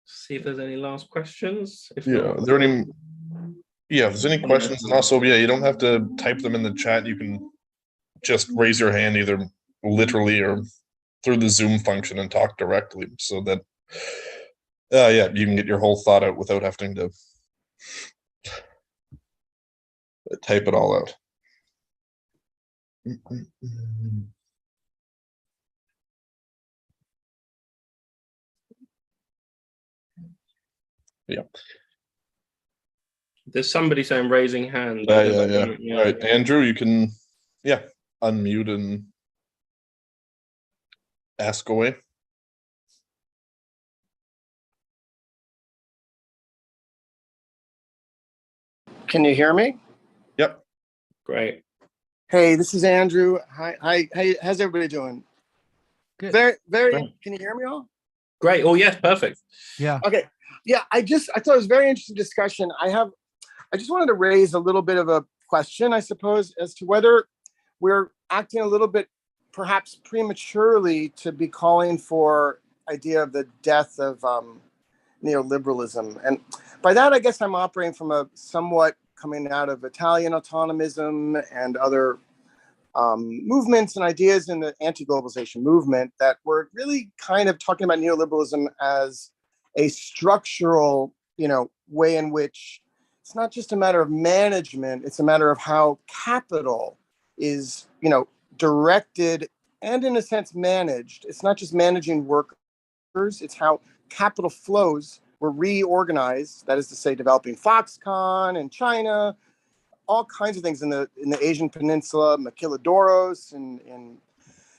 See if there's any last questions. If Yeah, not, are there any? Yeah, if there's any questions, and also, yeah, you don't have to type them in the chat. You can just raise your hand either literally or through the Zoom function and talk directly, so that yeah, you can get your whole thought out without having to type it all out. Yeah. There's somebody saying raising hand. Yeah. All right, Andrew, you can, yeah, unmute and ask away. Can you hear me? Yep. Great. Hey, this is Andrew. Hi. How's everybody doing? Good. Very. Great. Can you hear me all? Great. Oh, yes, perfect. Yeah. Okay. Yeah, I thought it was a very interesting discussion. I just wanted to raise a little bit of a question, I suppose, as to whether we're acting a little bit perhaps prematurely to be calling for idea of the death of neoliberalism. And by that, I guess I'm operating from a somewhat coming out of Italian autonomism and other movements and ideas in the anti-globalization movement that were really kind of talking about neoliberalism as a structural, way in which it's not just a matter of management, it's a matter of how capital is, directed and in a sense managed. It's not just managing workers, it's how capital flows were reorganized, that is to say, developing Foxconn in China, all kinds of things in the Asian Peninsula, Maquiladoros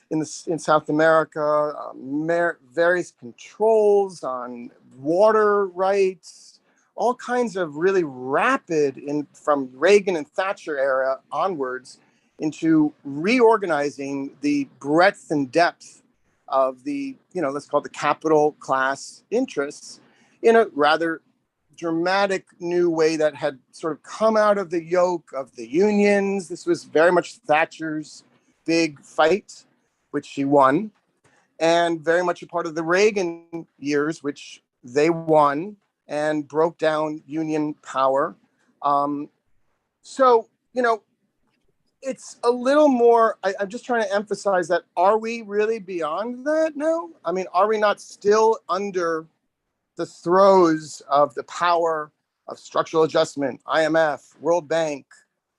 in South America, various controls on water rights, all kinds of really rapid from Reagan and Thatcher era onwards into reorganizing the breadth and depth of the, let's call it the capital class interests in a rather dramatic new way that had sort of come out of the yoke of the unions. This was very much Thatcher's big fight, which she won, and very much a part of the Reagan years, which they won and broke down union power. So, it's a little more, I'm just trying to emphasize that, are we really beyond that now? I mean, are we not still under the throes of the power of structural adjustment, IMF, World Bank,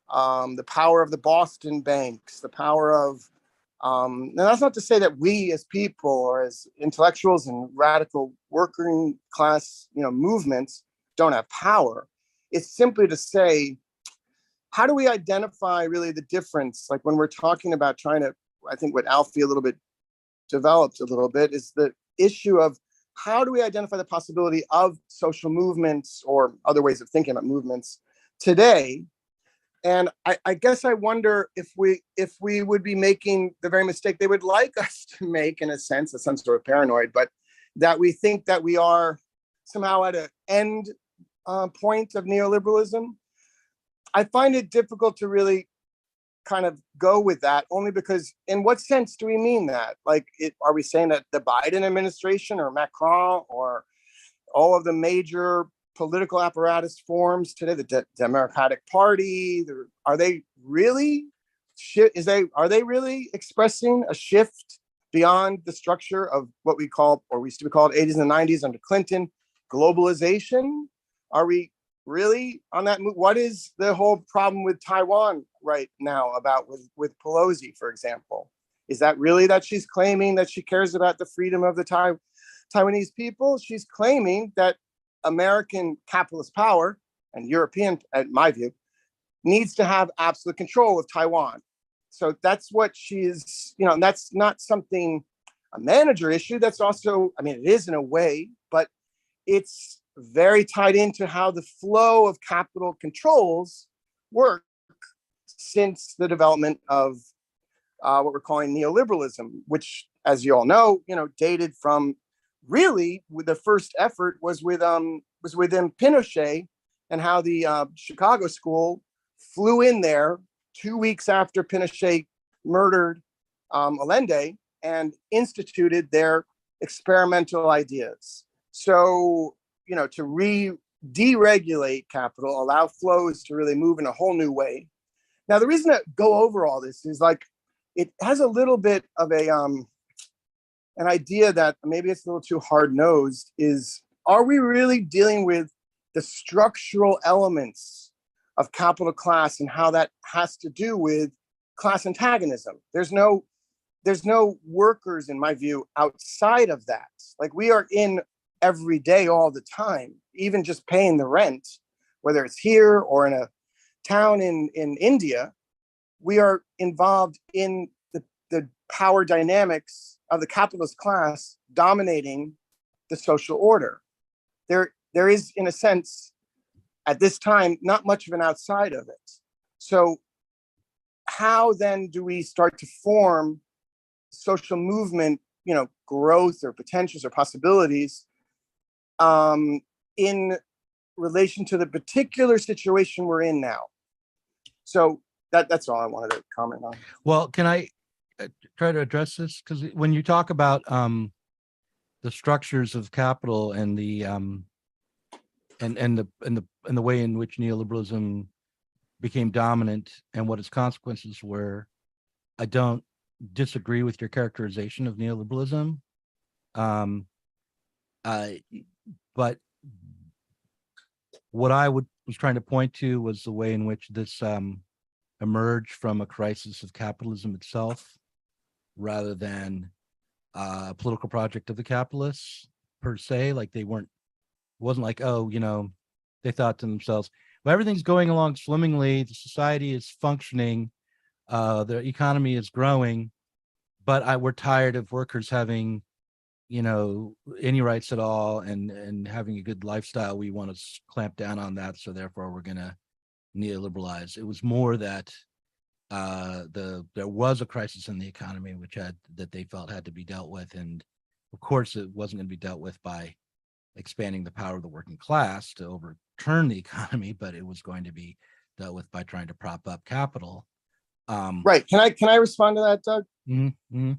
the power of the Boston banks, the power of, now that's not to say that we as people or as intellectuals and radical working class, movements don't have power. It's simply to say, how do we identify really the difference? Like when we're talking about trying to, I think what Alfie a little bit developed a little bit is the issue of how do we identify the possibility of social movements or other ways of thinking about movements today? And I guess I wonder if we would be making the very mistake they would like us to make, in a sense, as some sort of paranoid, but that we think that we are somehow at an end point of neoliberalism. I find it difficult to really kind of go with that, only because in what sense do we mean that? Like, are we saying that the Biden administration or Macron or all of the major political apparatus forms today, the Democratic Party, are they really expressing a shift beyond the structure of what we call, or we used to be called 80s and 90s under Clinton, globalization? Are we really on that move? What is the whole problem with Taiwan right now about with Pelosi, for example? Is that really that she's claiming that she cares about the freedom of the Taiwanese people? She's claiming that American capitalist power and European, in my view, needs to have absolute control of Taiwan. So that's what she's, and that's not something, a manager issue. That's also, I mean, it is in a way, but it's very tied into how the flow of capital controls work since the development of what we're calling neoliberalism, which, as you all know, dated from really, the first effort was within Pinochet, and how the Chicago School flew in there 2 weeks after Pinochet murdered Allende and instituted their experimental ideas. So, to deregulate capital, allow flows to really move in a whole new way. Now, the reason to go over all this is like, it has a little bit of an idea that maybe it's a little too hard-nosed, is, are we really dealing with the structural elements of capital class and how that has to do with class antagonism? There's no workers, in my view, outside of that. Like, we are in every day, all the time, even just paying the rent, whether it's here or in a town in India, we are involved in the power dynamics of the capitalist class dominating the social order. There is, in a sense, at this time, not much of an outside of it. So how then do we start to form social movement, growth or potentials or possibilities in relation to the particular situation we're in now? So that's all I wanted to comment on. Well, can I try to address this? Because when you talk about the structures of capital and the and the way in which neoliberalism became dominant and what its consequences were, I don't disagree with your characterization of neoliberalism. But what I was trying to point to was the way in which this emerged from a crisis of capitalism itself, rather than a political project of the capitalists per se. Like, it wasn't like, they thought to themselves, well, everything's going along swimmingly, the society is functioning, the economy is growing, but we're tired of workers having any rights at all and having a good lifestyle. We want to clamp down on that, so therefore we're going to neoliberalize. It was more that there was a crisis in the economy that they felt had to be dealt with, and of course it wasn't going to be dealt with by expanding the power of the working class to overturn the economy, but it was going to be dealt with by trying to prop up capital. Right. Can I respond to that, Doug? Mm-hmm.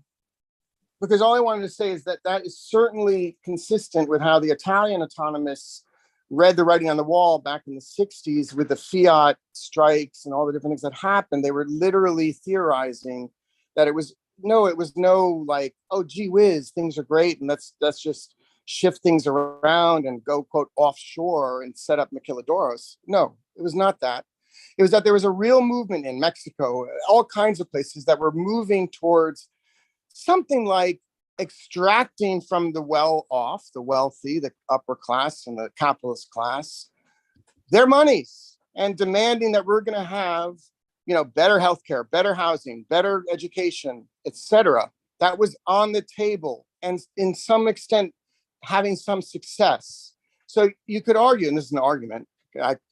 Because all I wanted to say is that is certainly consistent with how the Italian autonomists read the writing on the wall back in the 60s with the Fiat strikes and all the different things that happened. They were literally theorizing that it was no like, oh, gee whiz, things are great, and let's just shift things around and go, quote, offshore and set up maquiladoros. No, it was not that. It was that there was a real movement in Mexico, all kinds of places that were moving towards something like extracting from the well-off, the wealthy, the upper class and the capitalist class, their monies, and demanding that we're going to have, better healthcare, better housing, better education, etc. That was on the table, and in some extent having some success. So you could argue, and this is an argument,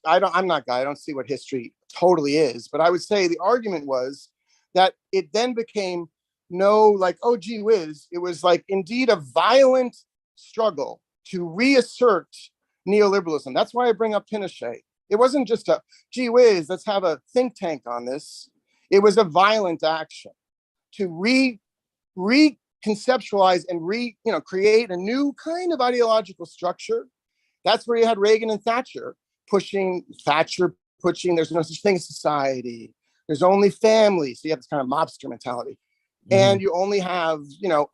I'm not guy, I don't see what history totally is, but I would say the argument was that it then became like, oh, gee whiz, it was like indeed a violent struggle to reassert neoliberalism. That's why I bring up Pinochet. It wasn't just a, gee whiz, let's have a think tank on this. It was a violent action to reconceptualize and create a new kind of ideological structure. That's where you had Reagan and Thatcher pushing, there's no such thing as society. There's only family. So you have this kind of mobster mentality. And you only have,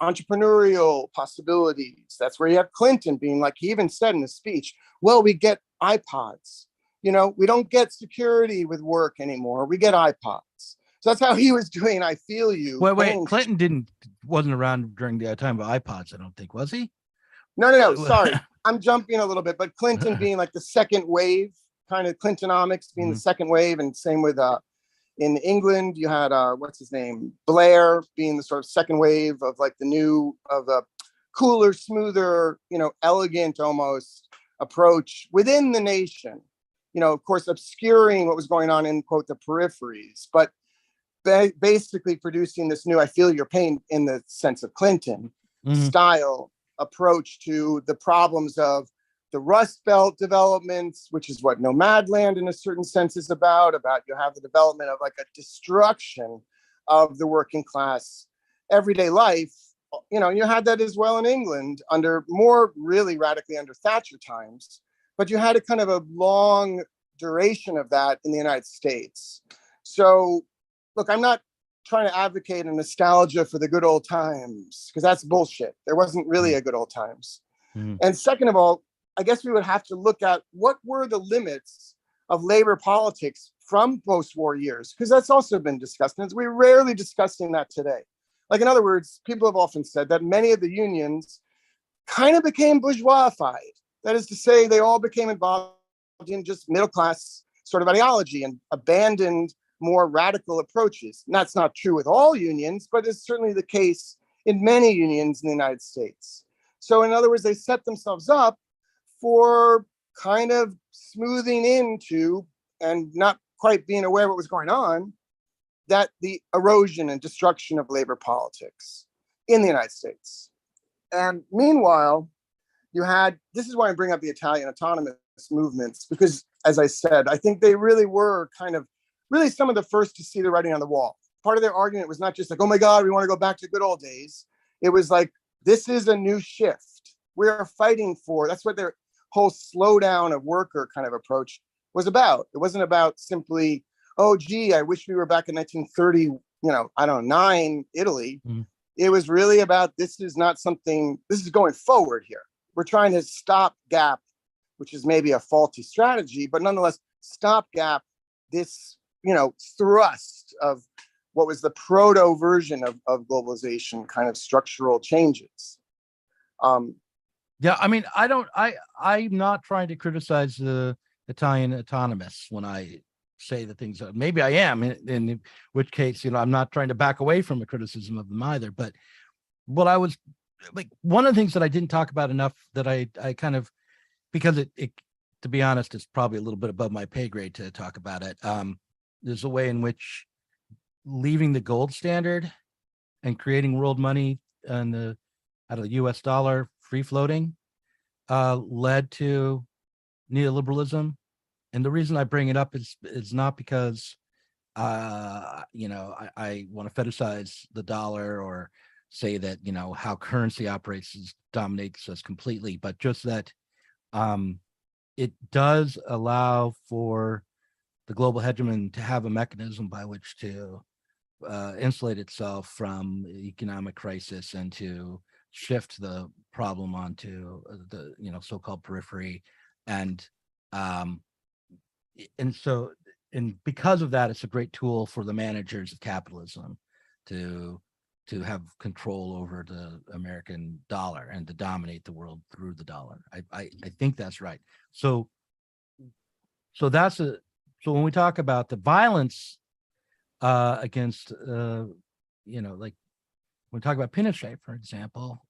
entrepreneurial possibilities. That's where you have Clinton being like, he even said in his speech, well, we get iPods. We don't get security with work anymore. We get iPods. So that's how he was doing. I feel you. Wait. Clinton wasn't around during the time of iPods, I don't think, was he? No. Sorry. I'm jumping a little bit, but Clinton being like the second wave, kind of Clintonomics being the second wave, and same with, in England, you had what's his name, Blair, being the sort of second wave of like the cooler, smoother, elegant almost approach within the nation. Of course, obscuring what was going on in, quote, the peripheries, but basically producing this new, I feel your pain in the sense of Clinton style approach to the problems of the Rust Belt developments, which is what Nomadland in a certain sense is about you have the development of like a destruction of the working class everyday life. You know, you had that as well in England under more really radically under Thatcher times, but you had a kind of a long duration of that in the United States. So look, I'm not trying to advocate a nostalgia for the good old times, because that's bullshit. There wasn't really a good old times. And second of all, I guess we would have to look at what were the limits of labor politics from post-war years, because that's also been discussed, and we're rarely discussing that today. Like, in other words, people have often said that many of the unions kind of became bourgeoisified. That is to say, they all became involved in just middle-class sort of ideology and abandoned more radical approaches. And that's not true with all unions, but it's certainly the case in many unions in the United States. So in other words, they set themselves up for kind of smoothing into and not quite being aware of what was going on, that the erosion and destruction of labor politics in the United States. And meanwhile, you had, this is why I bring up the Italian autonomous movements, because as I said, I think they really were kind of really some of the first to see the writing on the wall. Part of their argument was not just like, oh my God, we want to go back to good old days. It was like, this is a new shift. We are fighting for, that's what their whole slowdown of worker kind of approach was about. It wasn't about simply, oh, gee, I wish we were back in 1930, you know, I don't know, 9 Italy. It was really about, this is not something, this is going forward here. We're trying to stop gap, which is maybe a faulty strategy, but nonetheless, stop gap this, you know, thrust of what was the proto version of globalization kind of structural changes. Yeah, I mean, I'm not trying to criticize the Italian autonomists when I say the things that maybe I am, in which case, you know, I'm not trying to back away from a criticism of them either. But what I was like, one of the things that I didn't talk about enough that I kind of, because it to be honest, is probably a little bit above my pay grade to talk about it. There's a way in which leaving the gold standard and creating world money and out of the US dollar free floating led to neoliberalism. And the reason I bring it up is not because you know, I want to fetishize the dollar or say that, you know, how currency operates dominates us completely, but just that it does allow for the global hegemon to have a mechanism by which to insulate itself from economic crisis and to shift the problem onto the, you know, so-called periphery. And so because of that, it's a great tool for the managers of capitalism to have control over the American dollar and to dominate the world through the dollar. I think that's right. So when we talk about the violence against you know, like when we talk about Pinochet, for example,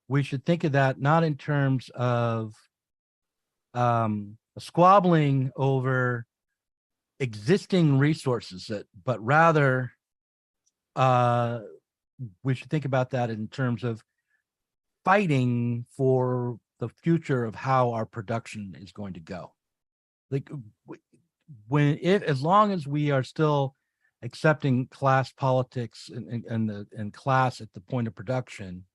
we should think of that not in terms of squabbling over existing resources, but rather we should think about that in terms of fighting for the future of how our production is going to go. Like as long as we are still accepting class politics and class at the point of production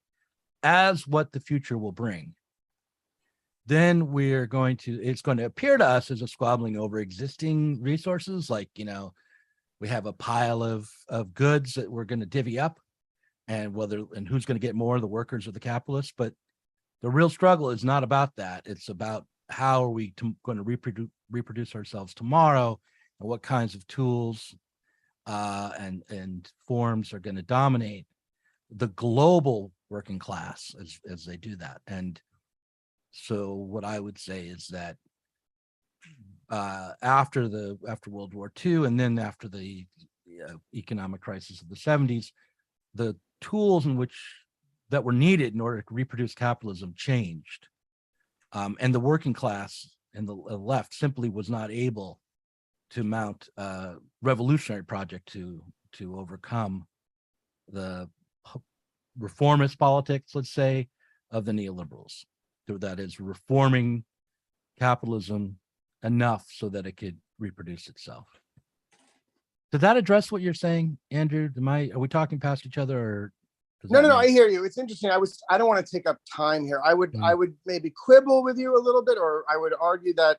as what the future will bring, then it's going to appear to us as a squabbling over existing resources. Like, you know, we have a pile of goods that we're going to divvy up, and who's going to get more, the workers or the capitalists. But the real struggle is not about that. It's about how are we going to reproduce ourselves tomorrow, and what kinds of tools and forms are going to dominate the global working class as they do that. And so what I would say is that after World War II, and then after the economic crisis of the 70s, the tools that were needed in order to reproduce capitalism changed. And the working class and the left simply was not able to mount a revolutionary project to overcome the reformist politics, let's say, of the neoliberals. So that is reforming capitalism enough so that it could reproduce itself. Did that address what you're saying, Andrew? Are we talking past each other, or No, I hear you. It's interesting. I don't want to take up time here. I would maybe quibble with you a little bit, or I would argue that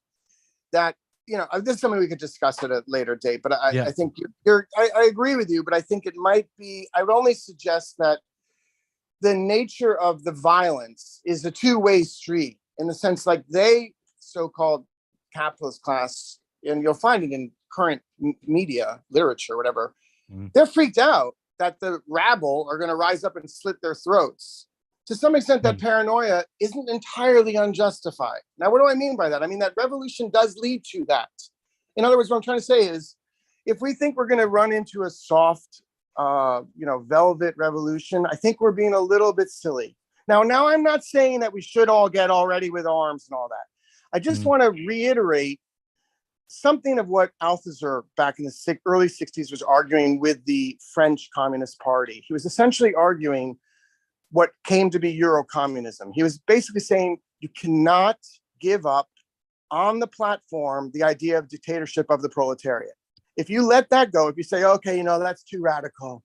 this is something we could discuss at a later date. But I think I agree with you, but I think it might be. I would only suggest that the nature of the violence is a two-way street, in the sense like they so-called capitalist class, and you'll find it in current media, literature, whatever, they're freaked out that the rabble are going to rise up and slit their throats. To some extent, that paranoia isn't entirely unjustified. Now, what do I mean by that? I mean that revolution does lead to that. In other words, what I'm trying to say is, if we think we're going to run into a soft, velvet revolution, I think we're being a little bit silly. Now I'm not saying that we should all get all ready with arms and all that. I just want to reiterate something of what Althusser back in the early 60s was arguing with the French Communist Party. He was essentially arguing what came to be Eurocommunism. He was basically saying you cannot give up on the platform the idea of dictatorship of the proletariat. If you let that go, if you say, okay, that's too radical,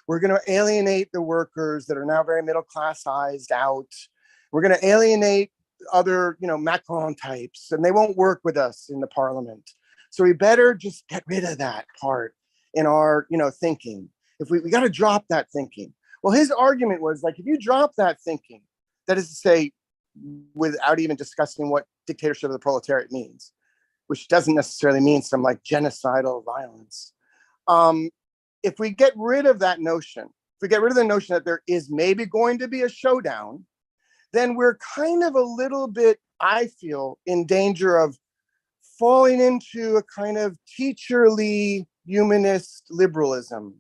we're going to alienate the workers that are now very middle classized out. We're going to alienate other, Macron types, and they won't work with us in the parliament. So we better just get rid of that part in our, thinking. If we got to drop that thinking. Well, his argument was like, if you drop that thinking, that is to say, without even discussing what dictatorship of the proletariat means, which doesn't necessarily mean some like genocidal violence. If we get rid of that notion, if we get rid of the notion that there is maybe going to be a showdown, then we're kind of a little bit, I feel, in danger of falling into a kind of teacherly humanist liberalism.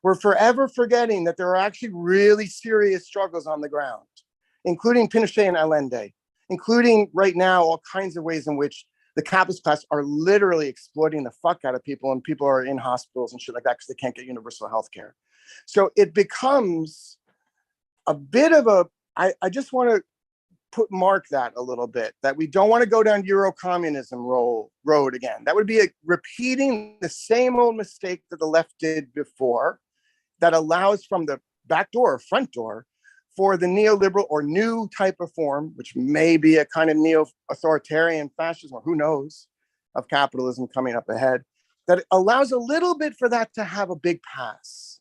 We're forever forgetting that there are actually really serious struggles on the ground, including Pinochet and Allende, including right now all kinds of ways in which the capitalist class are literally exploiting the fuck out of people, and people are in hospitals and shit like that because they can't get universal health care. So it becomes a bit of a, I just want to mark that a little bit, that we don't want to go down Eurocommunism road again. That would be repeating the same old mistake that the left did before, that allows from the back door or front door for the neoliberal or new type of form, which may be a kind of neo-authoritarian fascism, or who knows, of capitalism coming up ahead, that allows a little bit for that to have a big pass.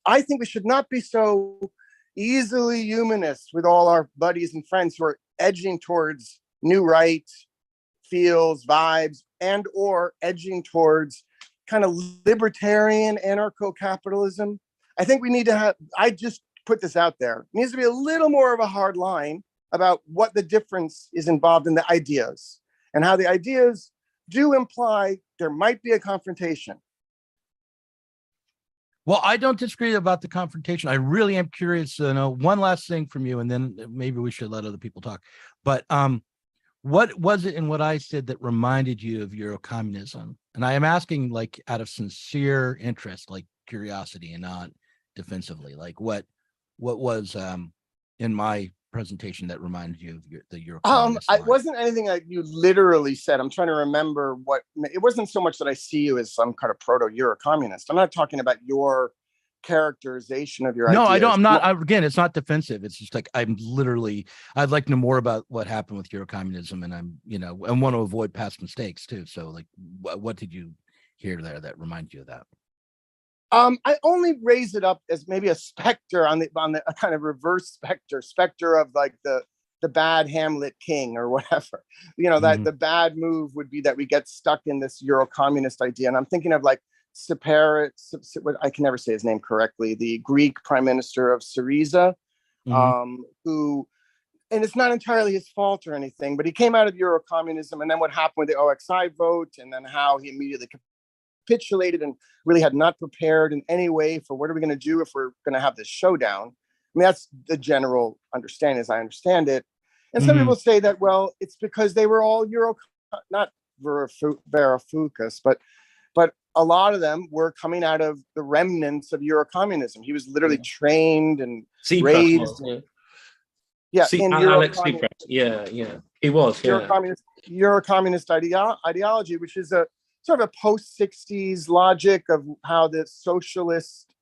I think we should not be so easily humanist with all our buddies and friends who are edging towards new right feels, vibes, and or edging towards kind of libertarian anarcho-capitalism. I think we need to have, I just put this out there, it needs to be a little more of a hard line about what the difference is involved in the ideas, and how the ideas do imply there might be a confrontation. Well, I don't disagree about the confrontation. I really am curious to know one last thing from you, and then maybe we should let other people talk. But what was it in what I said that reminded you of Eurocommunism? And I am asking like out of sincere interest, like curiosity, and not defensively. Like what was in my presentation that reminded you of the Eurocommunist it wasn't anything that you literally said. I'm trying to remember what, it wasn't so much that I see you as some kind of proto-Eurocommunist. I'm not talking about your characterization of your ideas. No, I don't. I'm not. Again, it's not defensive. It's just like I'd like to know more about what happened with Eurocommunism, and I want to avoid past mistakes too. So, like, what did you hear there that reminded you of that? I only raise it up as maybe a specter on the a kind of reverse specter of like the bad Hamlet king or whatever. That the bad move would be that we get stuck in this Eurocommunist idea, and I'm thinking of like I can never say his name correctly, the Greek prime minister of Syriza, who, and it's not entirely his fault or anything, but he came out of Eurocommunism, and then what happened with the OXI vote, and then how he immediately capitulated and really had not prepared in any way for what are we going to do if we're going to have this showdown. I mean, that's the general understanding as I understand it. And some people say that, well, it's because they were all not Varoufakis, but a lot of them were coming out of the remnants of Eurocommunism. He was literally trained and raised. Yeah, See, in Alex Euro-communist, Tsipras. Yeah, he was. Yeah, Euro-communist ideology, which is a sort of a post-60s logic of how the socialist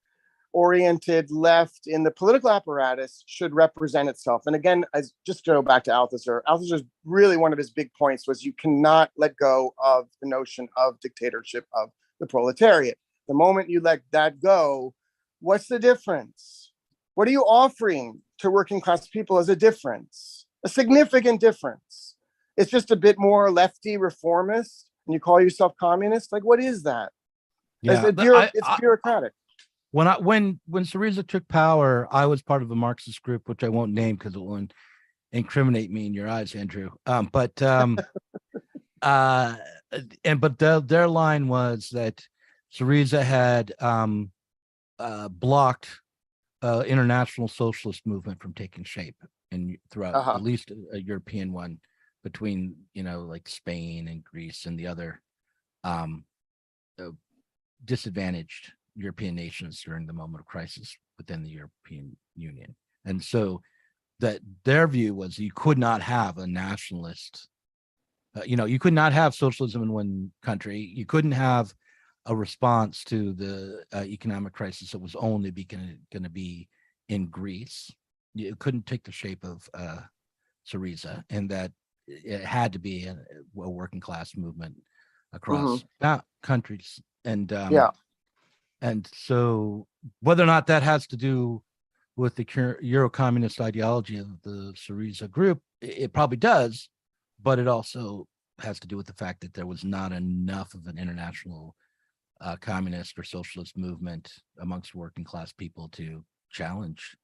oriented left in the political apparatus should represent itself. And again, as just to go back to Althusser's really one of his big points was you cannot let go of the notion of dictatorship of the proletariat. The moment you let that go, what's the difference? What are you offering to working class people as a difference? A significant difference. It's just a bit more lefty reformist and you call yourself communist? Like, what is that? Yeah, It's bureaucratic. When Syriza took power, I was part of a Marxist group, which I won't name because it won't incriminate me in your eyes, Andrew. But their line was that Syriza had blocked international socialist movement from taking shape throughout at least a European one, between like Spain and Greece and the other disadvantaged European nations during the moment of crisis within the European Union. And so that their view was you could not have a nationalist, you could not have socialism in one country. You couldn't have a response to the economic crisis that was only going to be in Greece. It couldn't take the shape of Syriza, and that it had to be a working class movement across countries. And and so whether or not that has to do with the Euro-communist ideology of the Syriza group, it probably does, but it also has to do with the fact that there was not enough of an international communist or socialist movement amongst working class people to challenge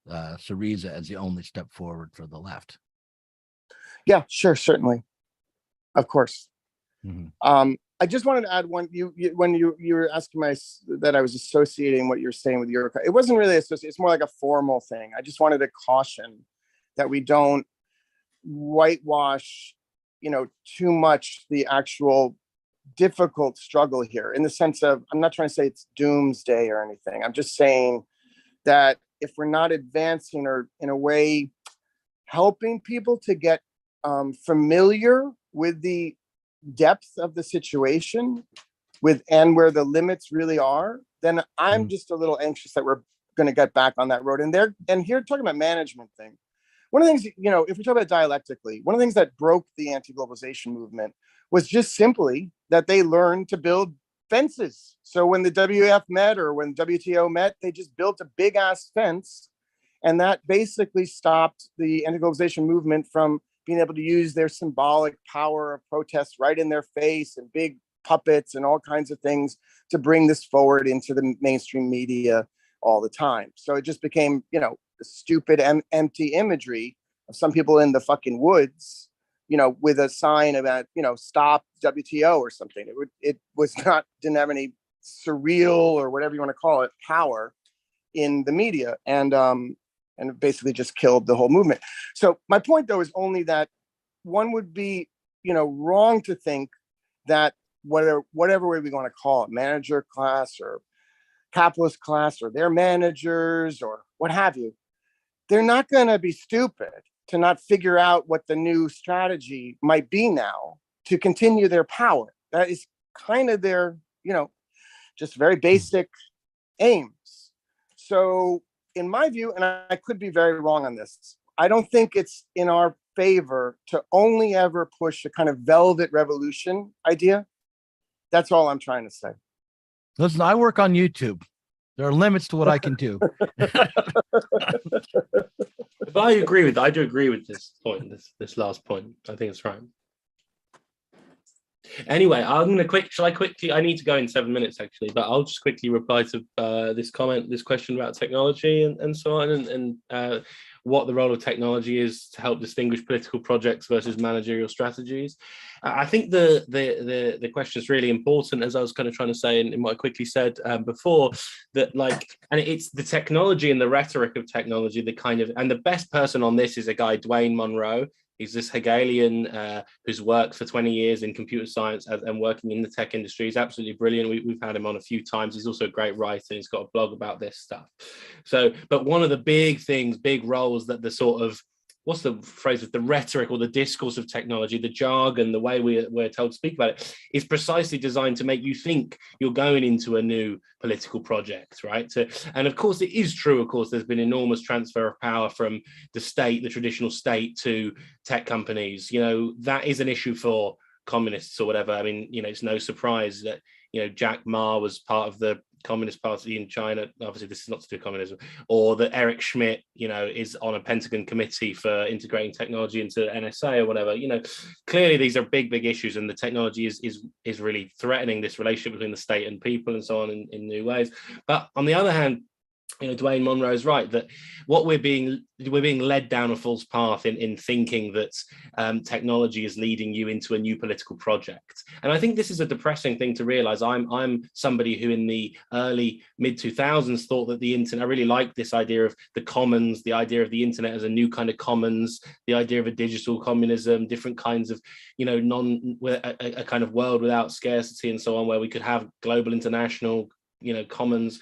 Syriza as the only step forward for the left. Yeah, sure, certainly, of course. Mm-hmm. I just wanted to add one. When you were asking that I was associating what you're saying with Euro, it wasn't really associated. It's more like a formal thing. I just wanted to caution that we don't whitewash, too much the actual difficult struggle here. In the sense of, I'm not trying to say it's doomsday or anything. I'm just saying that if we're not advancing or in a way helping people to get familiar with the depth of the situation and where the limits really are, then I'm just a little anxious that we're going to get back on that road. And here talking about management thing, one of the things, if we talk about dialectically, one of the things that broke the anti-globalization movement was just simply that they learned to build fences. So when the WEF met or when WTO met, they just built a big ass fence, and that basically stopped the anti-globalization movement from being able to use their symbolic power of protest right in their face and big puppets and all kinds of things to bring this forward into the mainstream media all the time. So it just became, stupid empty imagery of some people in the fucking woods, with a sign about, stop WTO or something. It didn't have any surreal or whatever you want to call it power in the media. And it basically just killed the whole movement. So my point, though, is only that one would be, wrong to think that whatever way we want to call it, manager class or capitalist class or their managers or what have you, they're not going to be stupid to not figure out what the new strategy might be now to continue their power. That is kind of their, just very basic aims. So in my view, and I could be very wrong on this, I don't think it's in our favor to only ever push a kind of velvet revolution idea. That's all I'm trying to say. Listen, I work on YouTube. There are limits to what I can do. But I do agree with this point, this last point. I think it's right. Anyway, I need to go in 7 minutes actually, but I'll just quickly reply to this question about technology and so on, and what the role of technology is to help distinguish political projects versus managerial strategies. I think the question is really important, as I was kind of trying to say in what I quickly said before, that and it's the technology and the rhetoric of technology, and the best person on this is a guy, Dwayne Monroe. He's this Hegelian who's worked for 20 years in computer science and working in the tech industry. He's absolutely brilliant. We've had him on a few times. He's also a great writer. And he's got a blog about this stuff. So, but one of the big roles that the sort of what's the phrase, with the rhetoric or the discourse of technology, the jargon, the way we're told to speak about it, is precisely designed to make you think you're going into a new political project, right? And of course, it is true, of course, there's been enormous transfer of power from the state, the traditional state, to tech companies. You know, that is an issue for communists or whatever. I mean, you know, it's no surprise that, you know, Jack Ma was part of the Communist Party in China. Obviously, this is not to do with communism. Or that Eric Schmidt, you know, is on a Pentagon committee for integrating technology into NSA or whatever. You know, clearly these are big issues, and the technology is really threatening this relationship between the state and people and so on in new ways. But on the other hand, you know, Dwayne Monroe is right that what we're being led down a false path in thinking that technology is leading you into a new political project. And I think this is a depressing thing to realize. I'm somebody who in the early mid 2000s thought that the internet, I really liked this idea of the commons, the idea of the internet as a new kind of commons, the idea of a digital communism, different kinds of, you know, a kind of world without scarcity and so on, where we could have global international, you know, commons.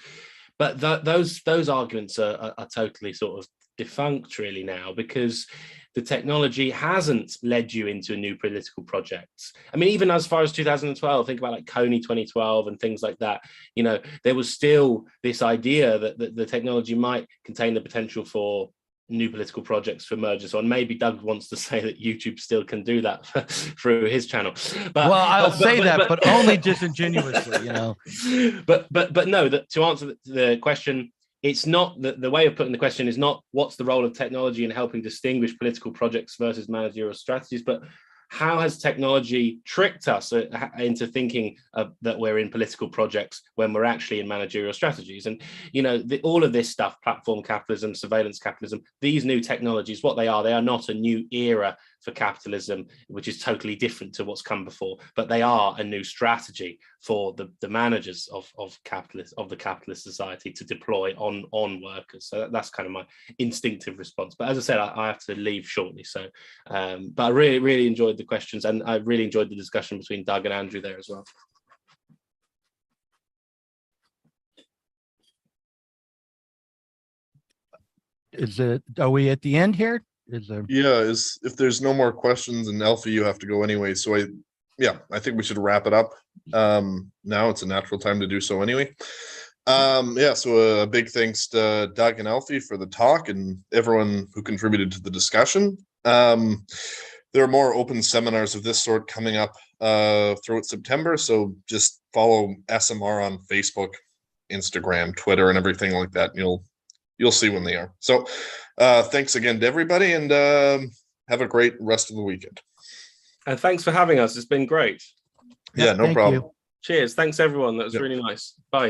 But those arguments are totally sort of defunct really now, because the technology hasn't led you into new political projects. I mean, even as far as 2012, think about like Coney 2012 and things like that. You know, there was still this idea that the technology might contain the potential for new political projects for mergers. So, and maybe Doug wants to say that YouTube still can do that through his channel. But, well, I'll say that, but only disingenuously, you know. But no, that to answer the question, it's not the way of putting the question is not what's the role of technology in helping distinguish political projects versus managerial strategies, but how has technology tricked us into thinking that we're in political projects when we're actually in managerial strategies? And, you know, all of this stuff, platform capitalism, surveillance capitalism, these new technologies, what they are not a new era for capitalism, which is totally different to what's come before, but they are a new strategy for the managers of the capitalist society to deploy on workers. So that's kind of my instinctive response. But as I said, I have to leave shortly. So, but I really enjoyed the questions, and I really enjoyed the discussion between Doug and Andrew there as well. Are we at the end here? If there's no more questions, and Alfie, you have to go anyway. So I think we should wrap it up. Now it's a natural time to do so anyway. So a big thanks to Doug and Alfie for the talk and everyone who contributed to the discussion. There are more open seminars of this sort coming up throughout September, so just follow SMR on Facebook, Instagram, Twitter, and everything like that. You'll see when they are. So thanks again to everybody, and have a great rest of the weekend. And thanks for having us. It's been great. Yeah, no problem. You. Cheers. Thanks, everyone. That was really nice. Bye.